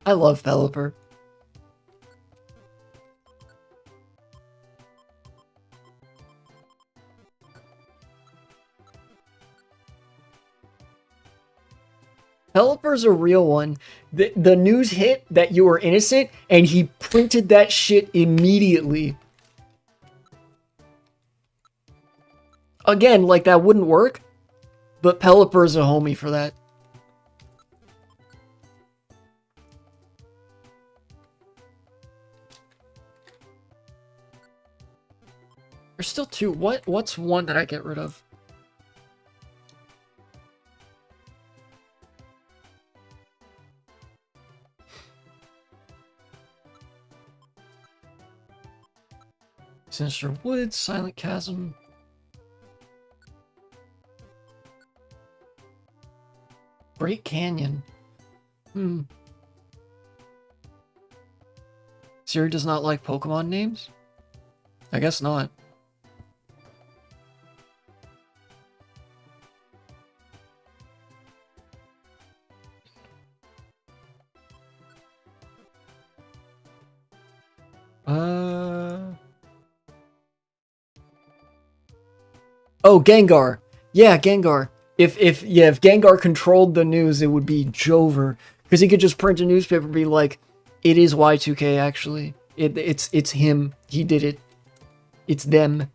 I love Pelipper. Pelipper's a real one. The news hit that you were innocent, and he printed that shit immediately. Again, like, that wouldn't work, but Pelipper's a homie for that. There's still 2. What's one that I get rid of? Sinister Woods, Silent Chasm. Great Canyon. Siri does not like Pokemon names? I guess not. Oh, Gengar. Yeah, Gengar. If Gengar controlled the news, it would be Jover, because he could just print a newspaper and be like, "It is Y2K actually. It's him. He did it. It's them."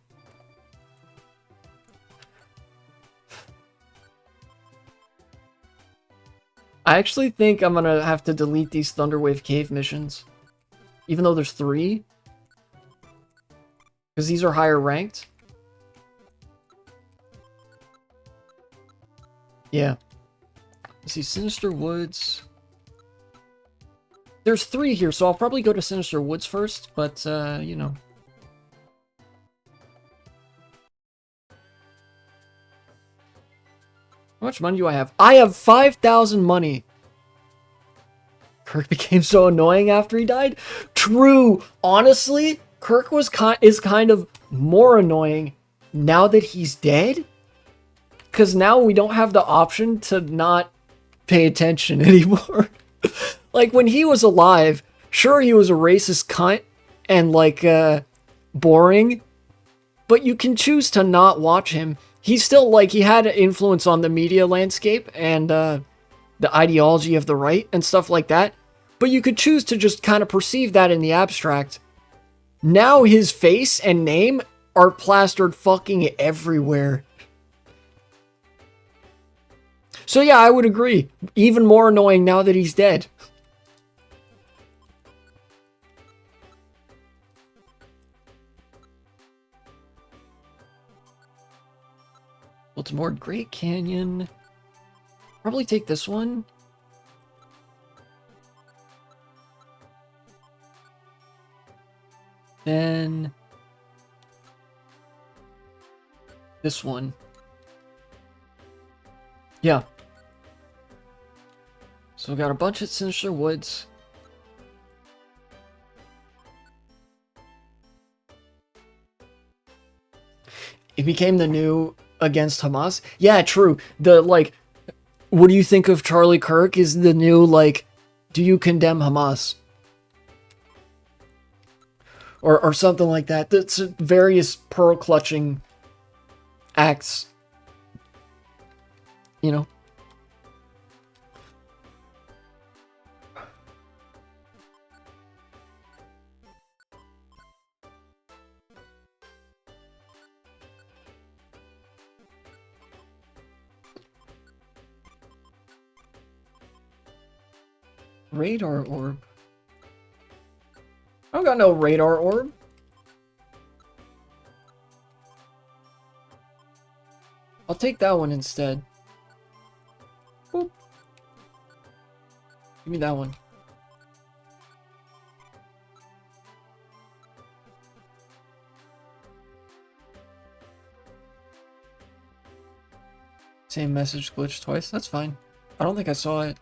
I actually think I'm gonna have to delete these Thunderwave Cave missions, even though there's 3, because these are higher ranked. Yeah. Let's see, Sinister Woods. There's 3 here, so I'll probably go to Sinister Woods first, but, you know. How much money do I have? I have 5,000 money. Kirk became so annoying after he died? True. Honestly, Kirk is kind of more annoying now that he's dead. Because now we don't have the option to not pay attention anymore. Like, when he was alive, sure, he was a racist cunt and, like, boring. But you can choose to not watch him. He's still, like, he had an influence on the media landscape and the ideology of the right and stuff like that. But you could choose to just kind of perceive that in the abstract. Now his face and name are plastered fucking everywhere. So yeah, I would agree. Even more annoying now that he's dead. Baltimore Great Canyon. Probably take this one. Then this one. Yeah. So we got a bunch at Sinister Woods. It became the new against Hamas. Yeah, true. The like, what do you think of Charlie Kirk? Is the new like, do you condemn Hamas? Or something like that. That's various pearl clutching acts. You know. Radar orb. I don't got no radar orb. I'll take that one instead. Boop. Give me that one. Same message glitched twice. That's fine. I don't think I saw it.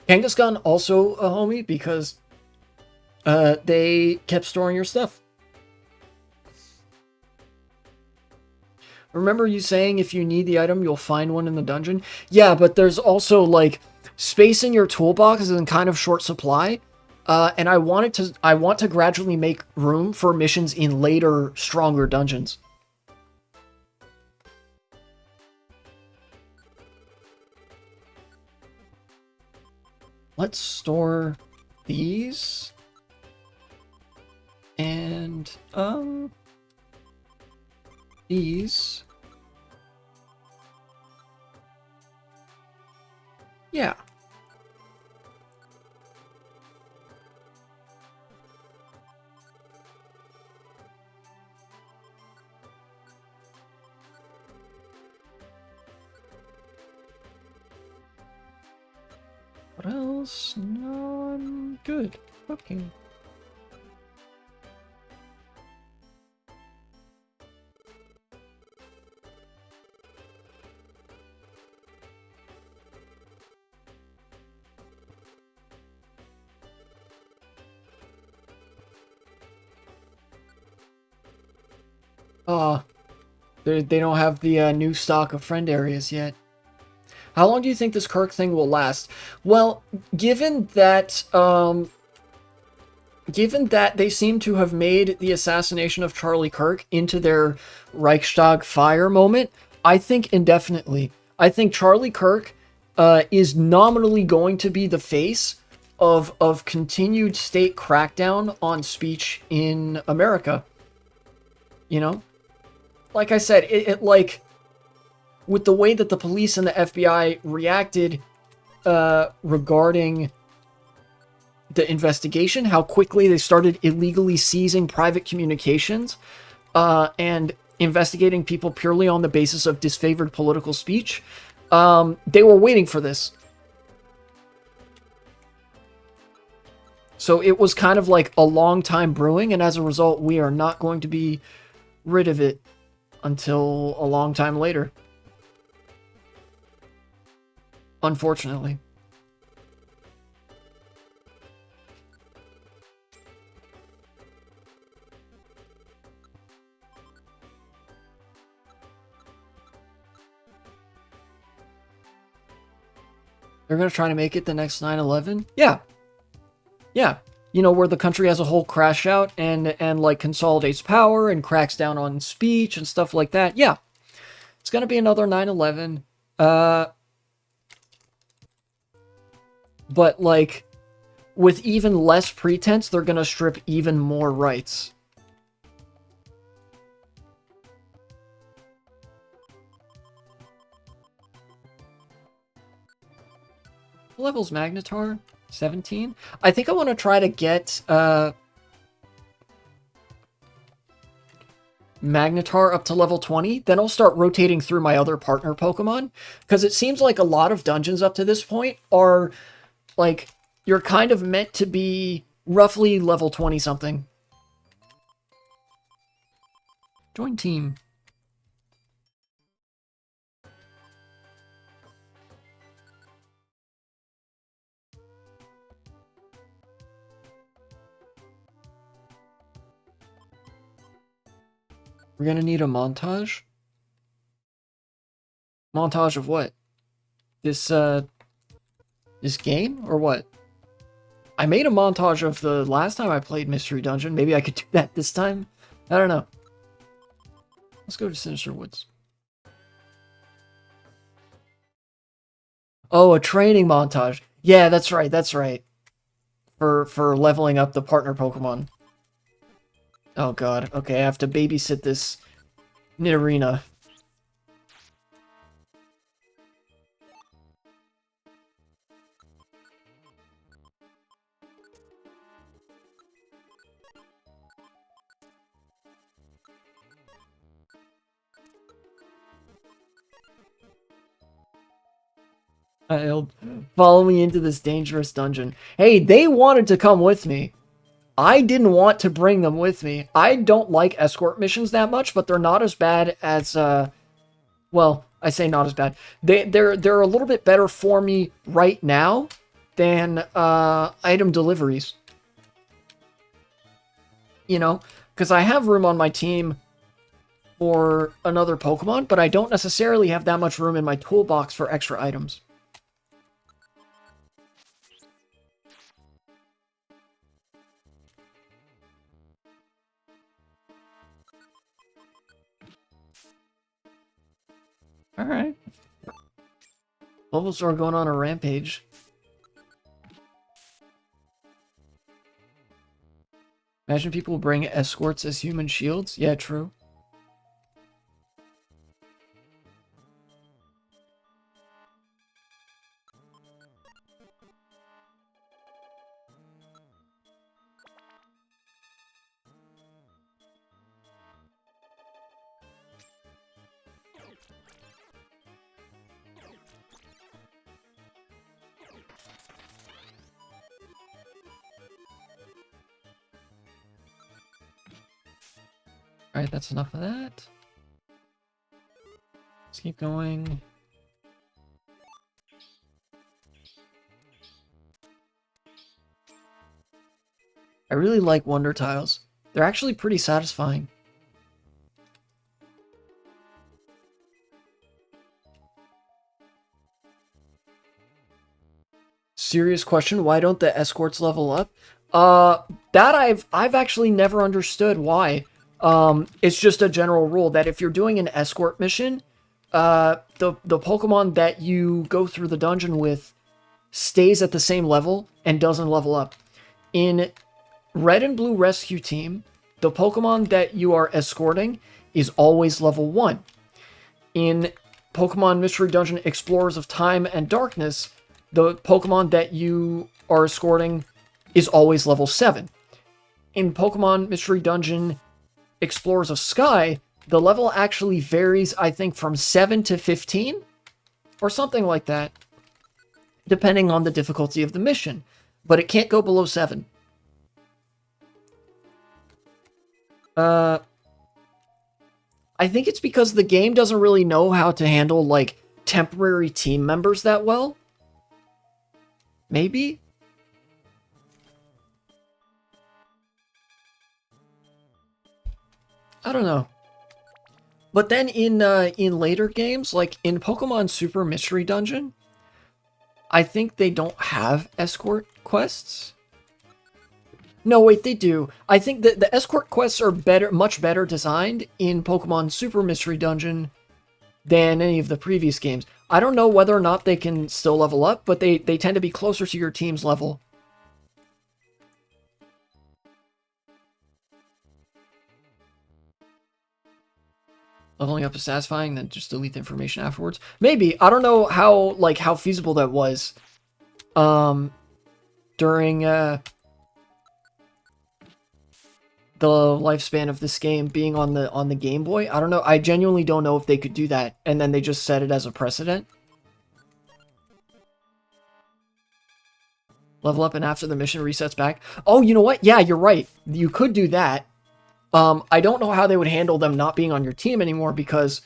Kangaskhan also a homie because they kept storing your stuff. Remember you saying if you need the item, you'll find one in the dungeon? Yeah, but there's also, like, space in your toolbox is in kind of short supply. And I want to gradually make room for missions in later, stronger dungeons. Let's store these. And, these. Yeah. What else? No, I'm good. Okay. They don't have the new stock of friend areas yet. How long do you think this Kirk thing will last? Well, given that they seem to have made the assassination of Charlie Kirk into their Reichstag fire moment, I think indefinitely. I think Charlie Kirk is nominally going to be the face of continued state crackdown on speech in America. You know? Like I said, it like, with the way that the police and the FBI reacted regarding the investigation, how quickly they started illegally seizing private communications and investigating people purely on the basis of disfavored political speech, they were waiting for this. So it was kind of like a long time brewing, and as a result, we are not going to be rid of it until a long time later. Unfortunately. They're going to try to make it the next 9/11? Yeah. Yeah. You know, where the country as a whole crash out and like consolidates power and cracks down on speech and stuff like that. Yeah. It's going to be another 9/11. But like, with even less pretense, they're going to strip even more rights. What level's Magnetar? 17? I think I want to try to get Magnetar up to level 20, then I'll start rotating through my other partner Pokemon, because it seems like a lot of dungeons up to this point are, like, you're kind of meant to be roughly level 20 something. Join team. We're gonna need a montage. Montage of what? This game or what? I made a montage of the last time I played Mystery Dungeon. Maybe I could do that this time. I don't know. Let's go to Sinister Woods. Oh, a training montage. Yeah, that's right. That's right. For leveling up the partner Pokemon. Oh god. Okay, I have to babysit this Nidorina. Follow me into this dangerous dungeon. Hey, they wanted to come with me. I didn't want to bring them with me. I don't like escort missions that much, but they're not as bad as, well, I say not as bad. They're a little bit better for me right now than, item deliveries. You know, because I have room on my team for another Pokemon, but I don't necessarily have that much room in my toolbox for extra items. Alright. Bulbasaur going on a rampage. Imagine people bring escorts as human shields. Yeah, true. Alright, that's enough of that. Let's keep going. I really like Wonder Tiles. They're actually pretty satisfying. Serious question, why don't the escorts level up? That I've actually never understood why. It's just a general rule that if you're doing an escort mission, the Pokemon that you go through the dungeon with stays at the same level and doesn't level up. In Red and Blue Rescue Team, the Pokemon that you are escorting is always level 1. In Pokemon Mystery Dungeon Explorers of Time and Darkness, the Pokemon that you are escorting is always level 7. In Pokemon Mystery Dungeon Explorers of Sky, the level actually varies, I think, from 7 to 15, or something like that, depending on the difficulty of the mission, but it can't go below 7. I think it's because the game doesn't really know how to handle, like, temporary team members that well. Maybe? I don't know. But then in later games, like in Pokemon Super Mystery Dungeon, I think they don't have escort quests. No, wait, they do. I think that the escort quests are much better designed in Pokemon Super Mystery Dungeon than any of the previous games. I don't know whether or not they can still level up, but they tend to be closer to your team's level. Leveling up is satisfying, then just delete the information afterwards. Maybe. I don't know how feasible that was. during the lifespan of this game being on the Game Boy. I don't know. I genuinely don't know if they could do that, and then they just set it as a precedent. Level up and after the mission resets back. Oh, you know what? Yeah, you're right. You could do that. I don't know how they would handle them not being on your team anymore because,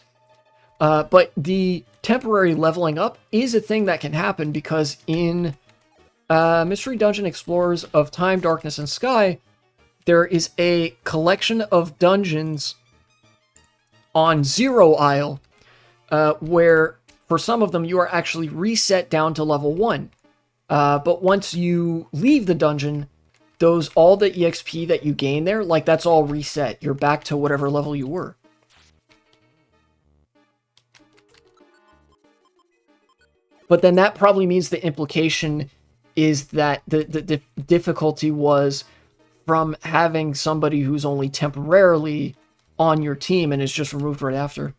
but the temporary leveling up is a thing that can happen because in Mystery Dungeon Explorers of Time, Darkness, and Sky, there is a collection of dungeons on Zero Isle where for some of them you are actually reset down to level 1. But once you leave the dungeon, all the EXP that you gain there, like that's all reset. You're back to whatever level you were. But then that probably means the implication is that the difficulty was from having somebody who's only temporarily on your team and is just removed right after.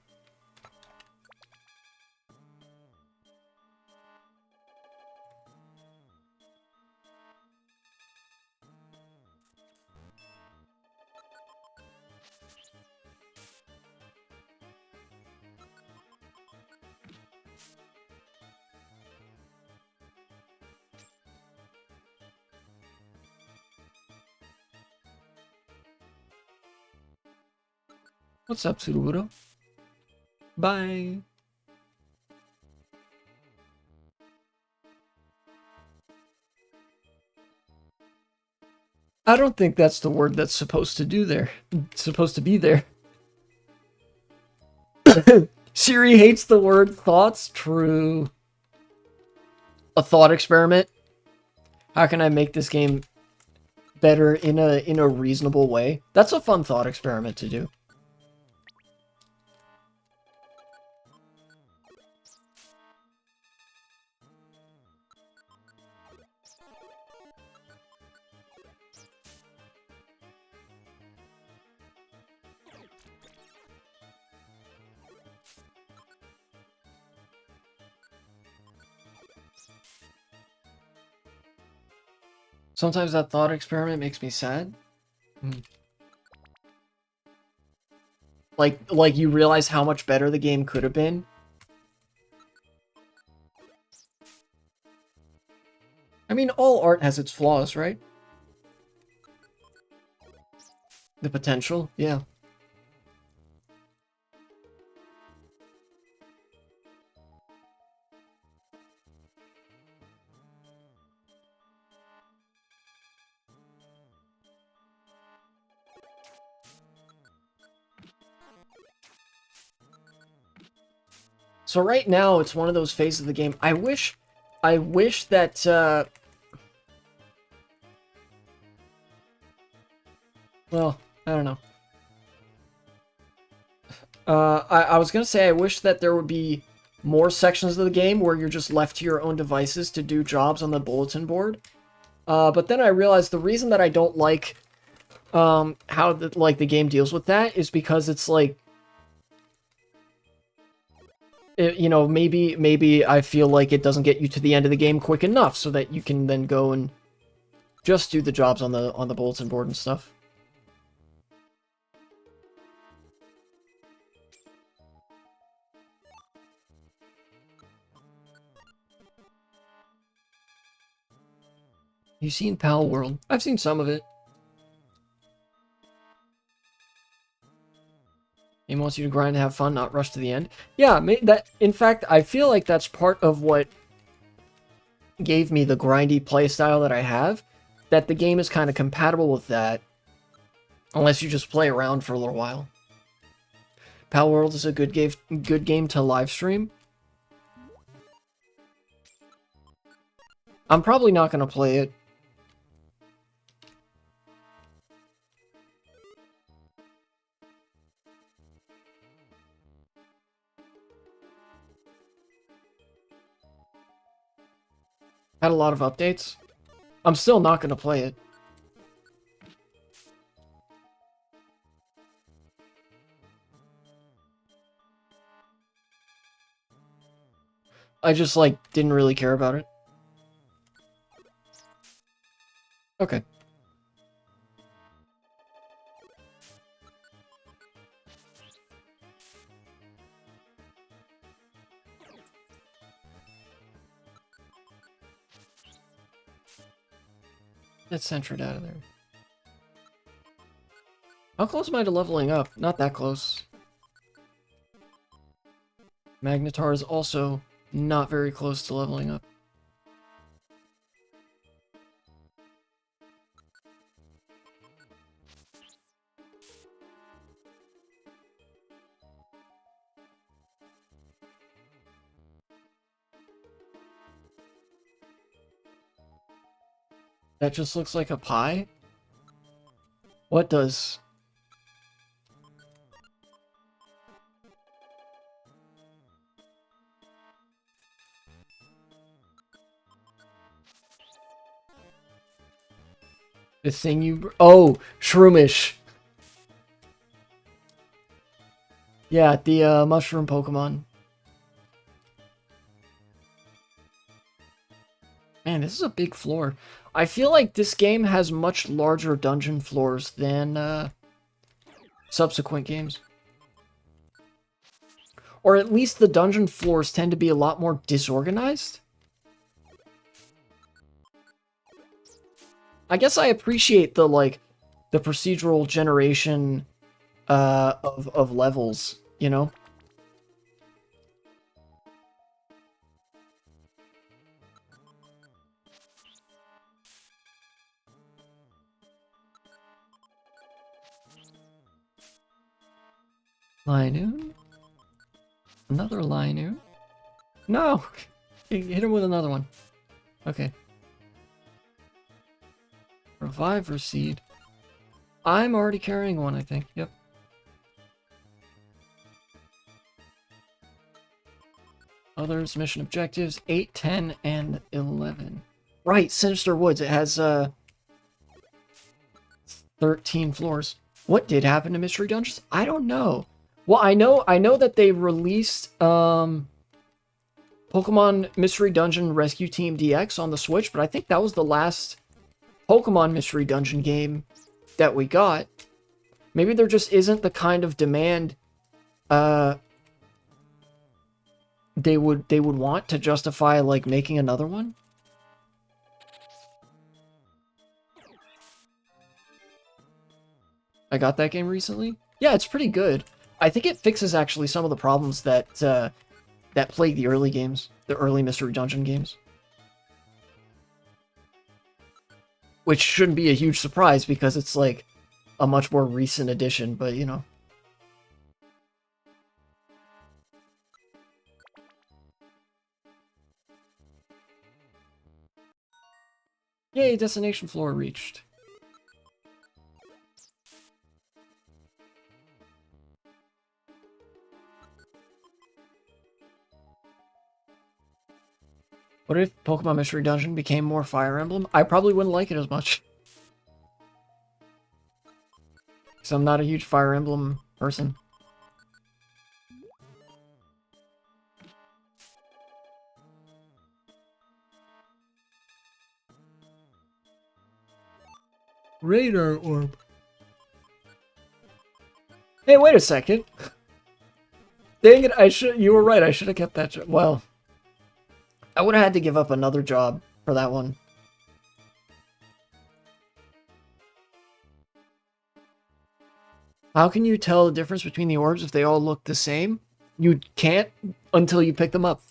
What's up, Suruburo? Bye. I don't think that's the word that's supposed to do there. It's supposed to be there. Siri hates the word thoughts. True. A thought experiment. How can I make this game better in a reasonable way? That's a fun thought experiment to do. Sometimes that thought experiment makes me sad. Like you realize how much better the game could have been. I mean, all art has its flaws, right? The potential, yeah. So right now, it's one of those phases of the game. I wish that, well, I don't know. I was gonna say I wish that there would be more sections of the game where you're just left to your own devices to do jobs on the bulletin board. But then I realized the reason that I don't like how the game deals with that is because it's like, you know, maybe I feel like it doesn't get you to the end of the game quick enough so that you can then go and just do the jobs on the bulletin board and stuff. You seen Pal World? I've seen some of it. Game wants you to grind and have fun, not rush to the end. Yeah, that. In fact, I feel like that's part of what gave me the grindy playstyle that I have. That the game is kind of compatible with that, unless you just play around for a little while. Pal World is a good game to live stream. I'm probably not going to play it. Had a lot of updates. I'm still not going to play it. I just, like, didn't really care about it. Okay. Get Sentret out of there. How close am I to leveling up? Not that close. Magnetar is also not very close to leveling up. That just looks like a pie? What does? The thing you... Oh! Shroomish! Yeah, the mushroom Pokemon. Man, this is a big floor. I feel like this game has much larger dungeon floors than subsequent games. Or at least the dungeon floors tend to be a lot more disorganized. I guess I appreciate the, like, the procedural generation of levels, you know? Linoon? Another Linoon? No! Hit him with another one. Okay. Revive or Seed? I'm already carrying one, I think. Yep. Others, mission objectives, 8, 10, and 11. Right, Sinister Woods. It has 13 floors. What did happen to Mystery Dungeons? I don't know. Well, I know that they released Pokemon Mystery Dungeon Rescue Team DX on the Switch, but I think that was the last Pokemon Mystery Dungeon game that we got. Maybe there just isn't the kind of demand they would want to justify, like, making another one. I got that game recently. Yeah, it's pretty good. I think it fixes actually some of the problems that that plague the early games, the early Mystery Dungeon games. Which shouldn't be a huge surprise because it's like a much more recent addition, but you know. Yay, destination floor reached. What if Pokemon Mystery Dungeon became more Fire Emblem? I probably wouldn't like it as much. Because I'm not a huge Fire Emblem person. Radar Orb. Hey, wait a second. Dang it, you were right, I should have kept that job. Well, I would have had to give up another job for that one. How can you tell the difference between the orbs if they all look the same? You can't until you pick them up.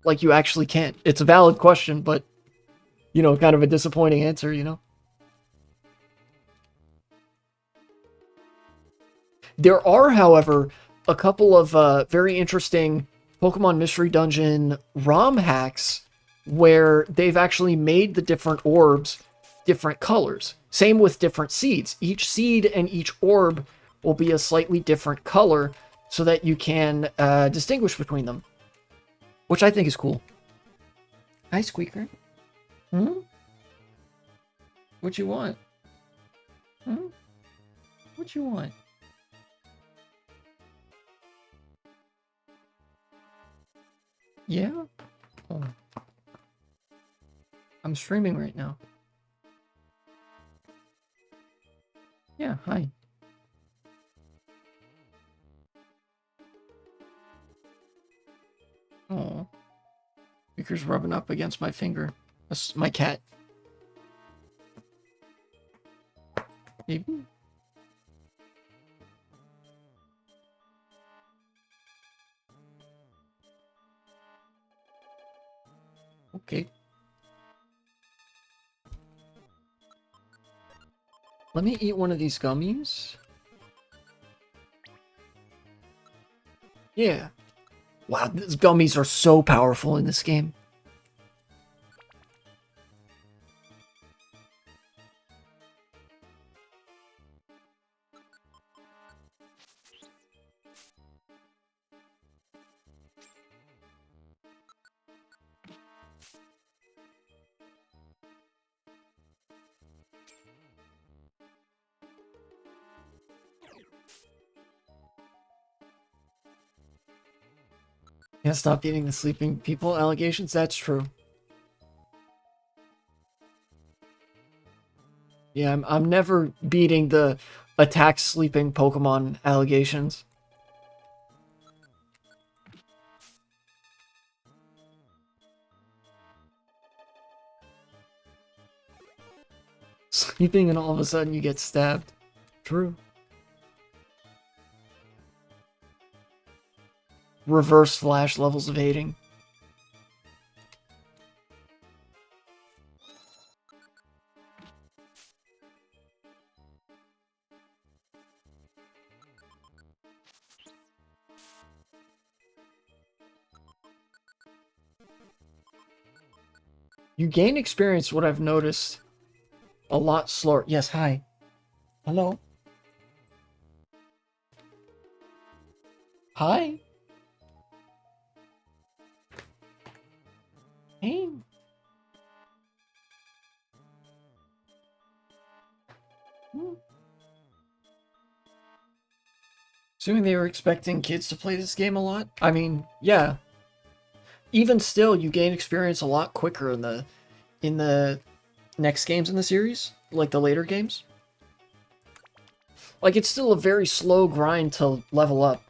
Like, you actually can't. It's a valid question, but, you know, kind of a disappointing answer, you know? There are, however, a couple of very interesting Pokemon Mystery Dungeon ROM hacks where they've actually made the different orbs different colors. Same with different seeds. Each seed and each orb will be a slightly different color so that you can distinguish between them, which I think is cool. Hi, Squeaker. Hmm? What you want? Hmm? What you want? Yeah? Oh. I'm streaming right now. Yeah, hi. Oh. Speaker's rubbing up against my finger. That's my cat. Maybe? Okay. Let me eat one of these gummies. Yeah. Wow, these gummies are so powerful in this game. Yeah, stop eating the sleeping people allegations. That's true. Yeah, I'm never beating the attack sleeping Pokemon allegations. Sleeping and all of a sudden you get stabbed. True. Reverse Flash levels of hating. You gain experience, what I've noticed, a lot slower. Yes, hi. Hello. Hi. Hey. Hmm. Assuming they were expecting kids to play this game a lot. I mean, yeah. Even still, you gain experience a lot quicker in the next games in the series, like the later games. Like, it's still a very slow grind to level up.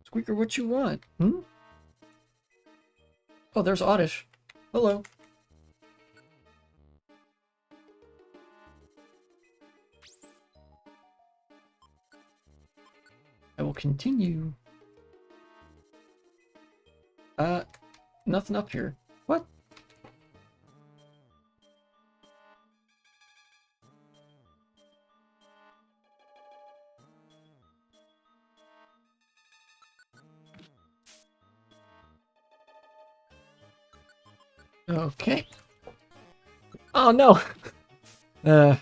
Squeaker, what you want? Hmm? Oh, there's Oddish. Hello. I will continue. Nothing up here. What? Okay. Oh no. uh.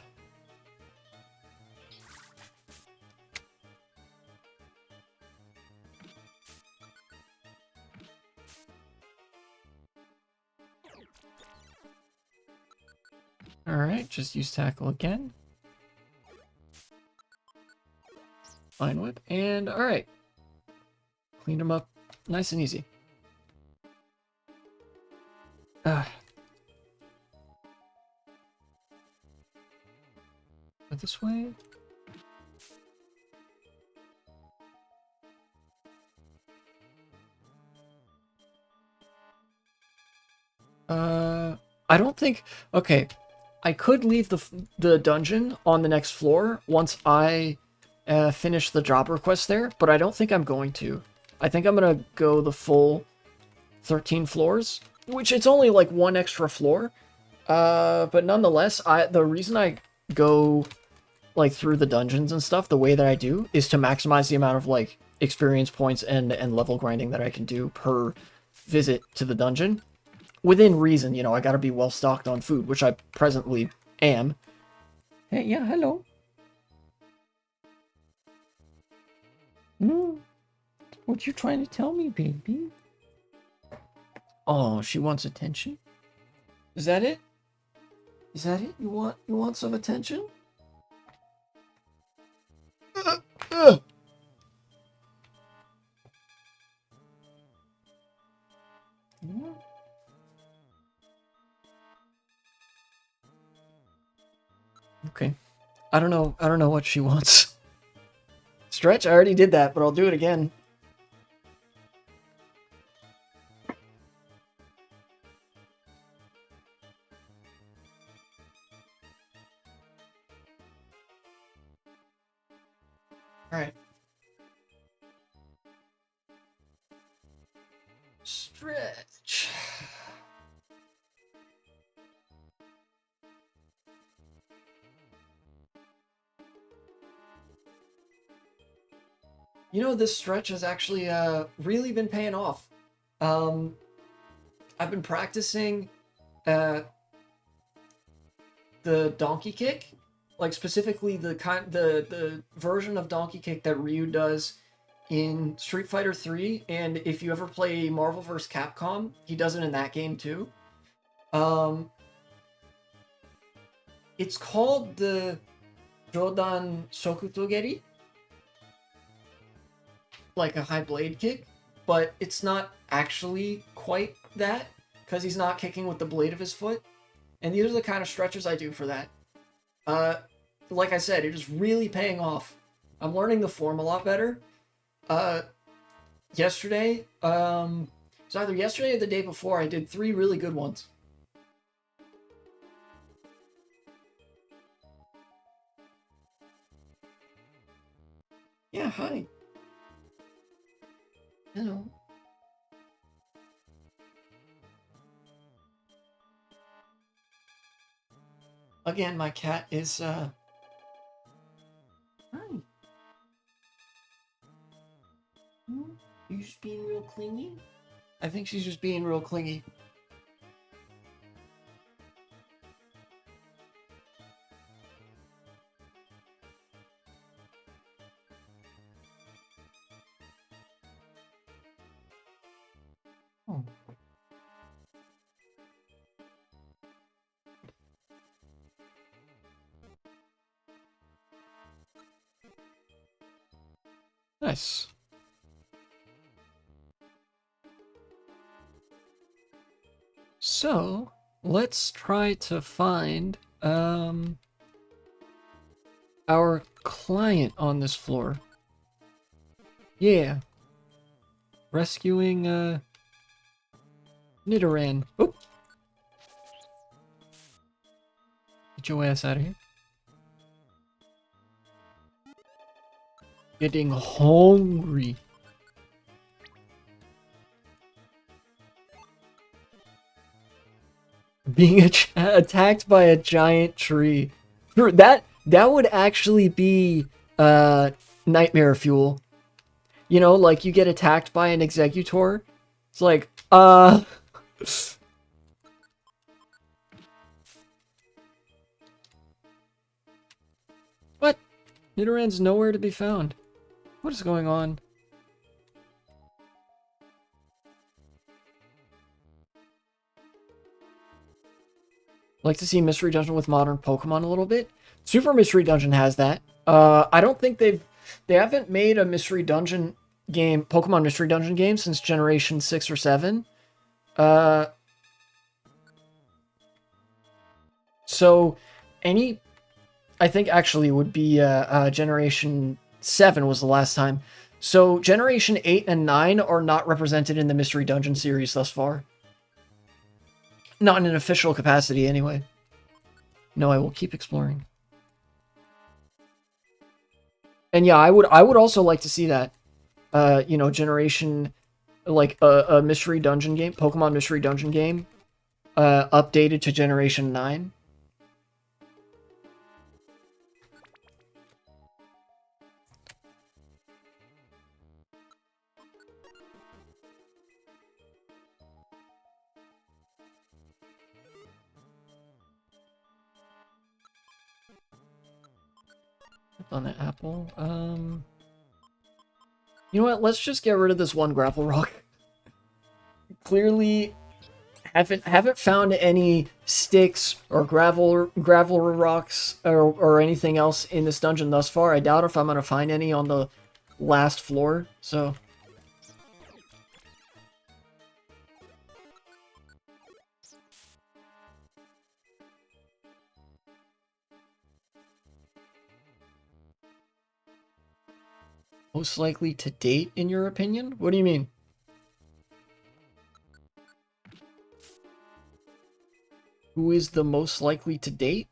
Alright, just use tackle again. Fine whip, and alright. Clean them up nice and easy. This way? I don't think... Okay, I could leave the dungeon on the next floor once I finish the job request there, but I don't think I'm going to. I think I'm gonna go the full 13 floors, which it's only like one extra floor. But nonetheless, the reason I go like through the dungeons and stuff the way that I do is to maximize the amount of like experience points and level grinding that I can do per visit to the dungeon. Within reason, you know, I gotta be well stocked on food, which I presently am. Hey, yeah, hello. What you trying to tell me, baby? Oh, she wants attention? Is that it? Is that it? You want some attention? Ugh. Okay. I don't know what she wants. Stretch, I already did that, but I'll do it again. Alright. Stretch. You know, this stretch has actually really been paying off. I've been practicing the donkey kick, like specifically the version of donkey kick that Ryu does in Street Fighter 3, and if you ever play Marvel vs. Capcom, he does it in that game too. It's called the Jodan Sokutogeri, like a high blade kick, but it's not actually quite that, because he's not kicking with the blade of his foot. And these are the kind of stretches I do for that. Like I said, it is really paying off. I'm learning the form a lot better. Yesterday, it's either yesterday or the day before, I did 3 really good ones. Yeah, hi. Hello. Again, my cat is, Hi. You just being real clingy? I think she's just being real clingy. Oh. Nice. So, let's try to find our client on this floor. Yeah. Rescuing Nidoran. Oh. Get your ass out of here. Getting hungry. Being attacked by a giant tree. That would actually be nightmare fuel. You know, like you get attacked by an executor. It's like, What? Nidoran's nowhere to be found. What is going on? Like to see Mystery Dungeon with modern Pokemon a little bit. Super Mystery Dungeon has that. I don't think they haven't made a Mystery Dungeon game, Pokemon Mystery Dungeon game since Generation 6 or 7. So I think actually it would be Generation 7 was the last time. So Generation 8 and 9 are not represented in the Mystery Dungeon series thus far. Not in an official capacity, anyway. No, I will keep exploring. And yeah, I would also like to see that. You know, Generation, like a Mystery Dungeon game, Pokemon Mystery Dungeon game, updated to Generation 9. On the apple. You know what? Let's just get rid of this one grapple rock. Clearly Haven't found any sticks or gravel rocks or anything else in this dungeon thus far. I doubt if I'm gonna find any on the last floor. So most likely to date, in your opinion? What do you mean? Who is the most likely to date?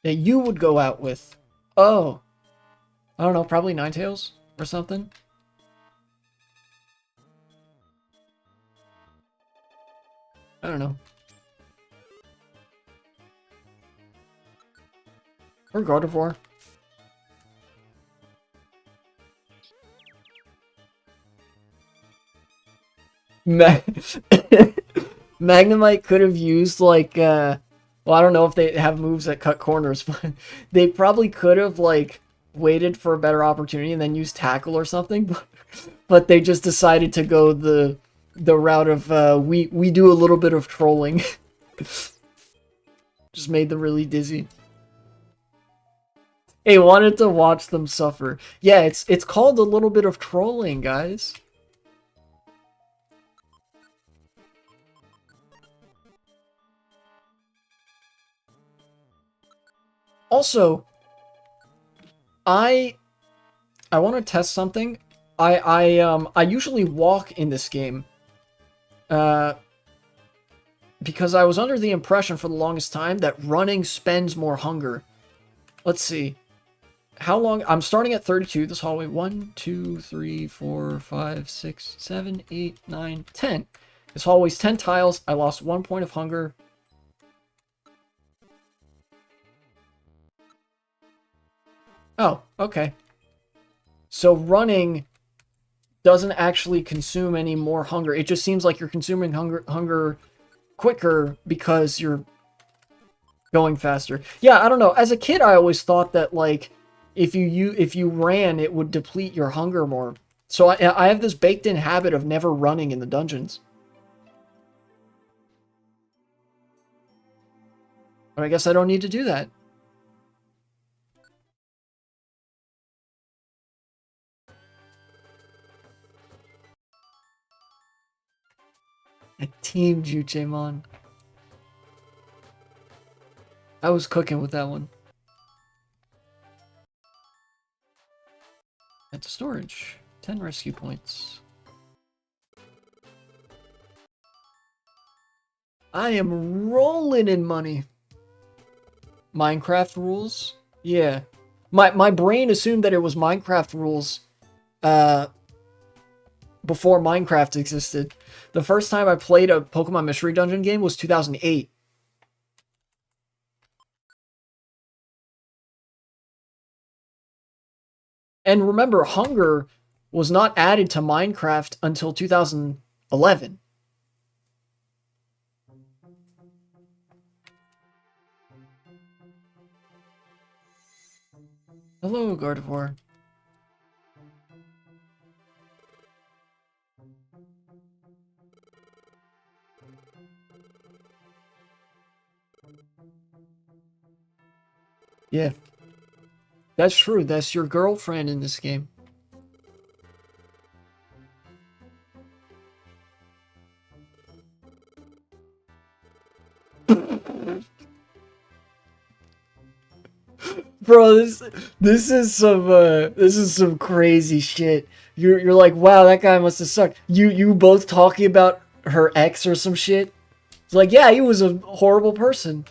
That you would go out with? Oh, I don't know, probably Ninetales or something. I don't know. Or Gardevoir. Magnemite could have used like well, I don't know if they have moves that cut corners, but they probably could have like waited for a better opportunity and then used tackle or something, but they just decided to go the route of we do a little bit of trolling. Just made them really dizzy. Hey, wanted to watch them suffer. Yeah, it's called a little bit of trolling, guys. Also, I want to test something. I usually walk in this game. Because I was under the impression for the longest time that running spends more hunger. Let's see. How long? I'm starting at 32 this hallway. 1, 2, 3, 4, 5, 6, 7, 8, 9, 10. This hallway's 10 tiles. I lost 1 point of hunger. Oh, okay. So running doesn't actually consume any more hunger. It just seems like you're consuming hunger quicker because you're going faster. Yeah, I don't know. As a kid, I always thought that like if you ran, it would deplete your hunger more. So I have this baked in habit of never running in the dungeons. But I guess I don't need to do that. Team Juchemon. I was cooking with that one. At the storage. 10 rescue points. I am rolling in money. Minecraft rules? Yeah. My brain assumed that it was Minecraft rules before Minecraft existed. The first time I played a Pokemon Mystery Dungeon game was 2008. And remember, hunger was not added to Minecraft until 2011. Hello, Gardevoir. Yeah. That's true. That's your girlfriend in this game. Bro, this is some crazy shit. You're like, wow, that guy must have sucked. You both talking about her ex or some shit? It's like, yeah, he was a horrible person.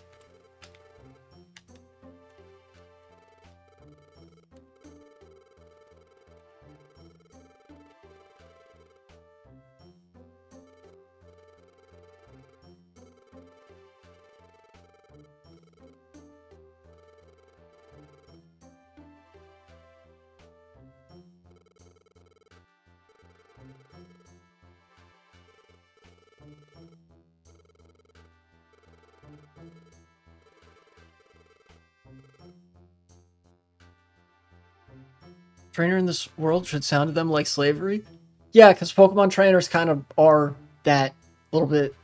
Trainer in this world should sound to them like slavery. Yeah, because Pokemon trainers kind of are that a little bit.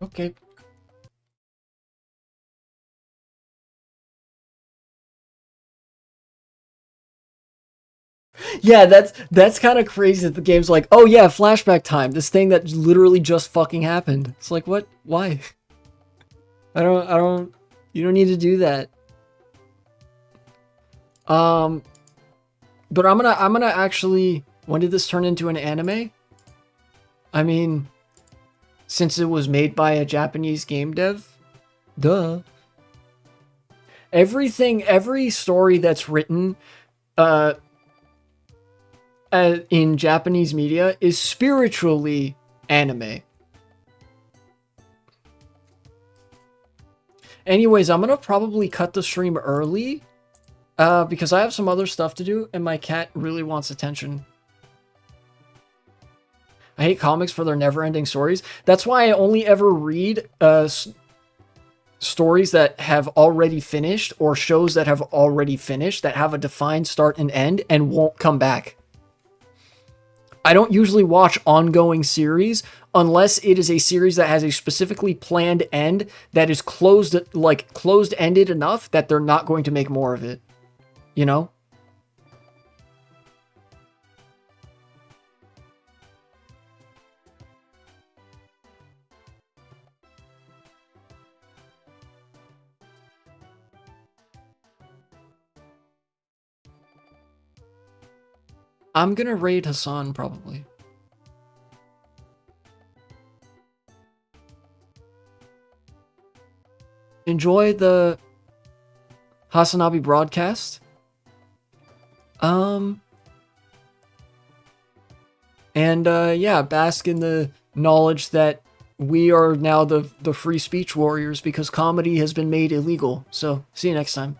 Okay. Yeah, that's kind of crazy that the game's like, oh yeah, flashback time. This thing that literally just fucking happened. It's like, what? Why? I don't. You don't need to do that. Um, but I'm gonna actually. When did this turn into an anime? I mean, since it was made by a Japanese game dev, duh. Every story that's written, uh, in Japanese media is spiritually anime. Anyways, I'm gonna probably cut the stream early, because I have some other stuff to do, and my cat really wants attention. I hate comics for their never-ending stories. That's why I only ever read stories that have already finished, or shows that have already finished, that have a defined start and end, and won't come back. I don't usually watch ongoing series unless it is a series that has a specifically planned end that is closed-ended enough that they're not going to make more of it. You know? I'm gonna raid Hassan, probably. Enjoy the Hasanabi broadcast. And yeah, bask in the knowledge that we are now the free speech warriors because comedy has been made illegal. So, see you next time.